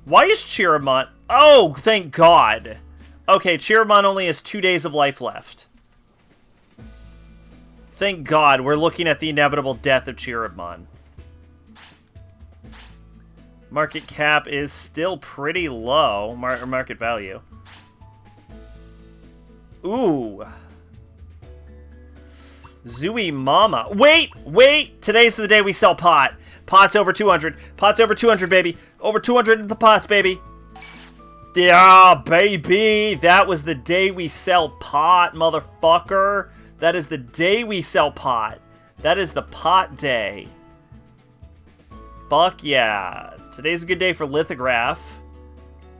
Why is Chiramon... Oh, thank God. Okay, Chiramon only has 2 days of life left. Thank God, we're looking at the inevitable death of Chiramon. Market cap is still pretty low. Market value. Ooh. Zooey Mama. Wait! Today's the day we sell pot. Pot's over 200. Pot's over 200, baby. Over 200 in the pots, baby. Yeah, baby. That was the day we sell pot, motherfucker. That is the day we sell pot. That is the pot day. Fuck yeah. Today's a good day for lithograph.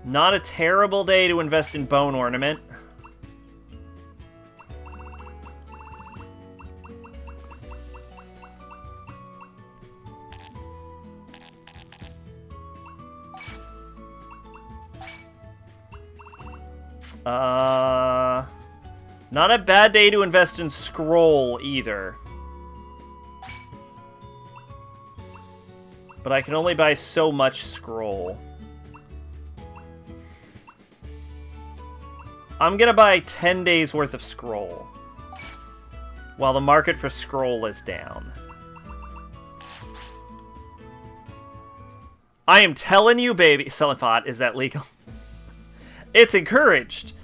Not a terrible day to invest in bone ornament. Not a bad day to invest in scroll either. But I can only buy so much scroll. I'm gonna buy 10 days worth of scroll. While the market for scroll is down. I am telling you, baby. Selling pot, is that legal? It's encouraged.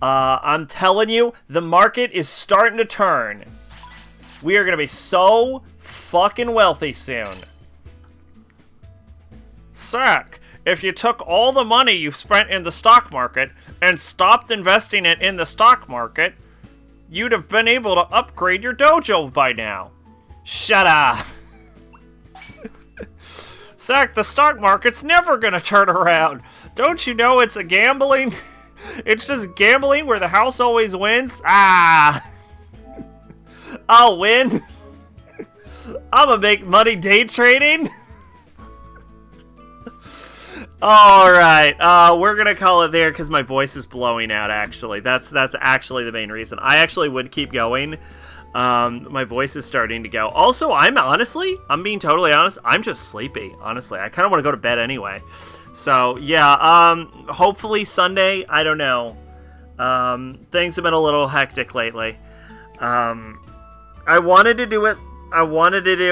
I'm telling you, the market is starting to turn. We are gonna be so fucking wealthy soon. Sack, if you took all the money you've spent in the stock market and stopped investing it in the stock market, you'd have been able to upgrade your dojo by now. Shut up. Sack, the stock market's never gonna turn around. Don't you know it's a gambling? It's just gambling where the house always wins. Ah! I'll win. I'm gonna make money day trading. Alright, we're gonna call it there because my voice is blowing out, actually. That's actually the main reason. I actually would keep going. My voice is starting to go. Also, I'm being totally honest, I'm just sleepy, honestly. I kind of want to go to bed anyway. So, yeah, hopefully Sunday, I don't know. Things have been a little hectic lately. I wanted to do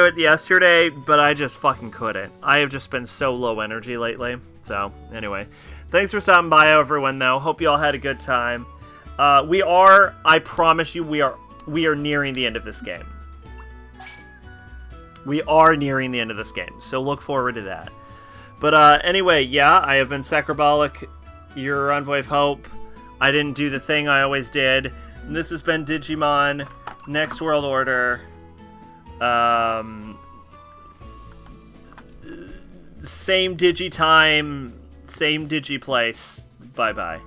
it yesterday, but I just fucking couldn't. I have just been so low energy lately. So, anyway. Thanks for stopping by, everyone, though. Hope you all had a good time. I promise you, we are nearing the end of this game. We are nearing the end of this game, so look forward to that. But anyway, yeah, I have been Sacrabalic, your Envoy of Hope. I didn't do the thing I always did. And this has been Digimon, Next World Order. Same Digi time, same Digi place. Bye-bye.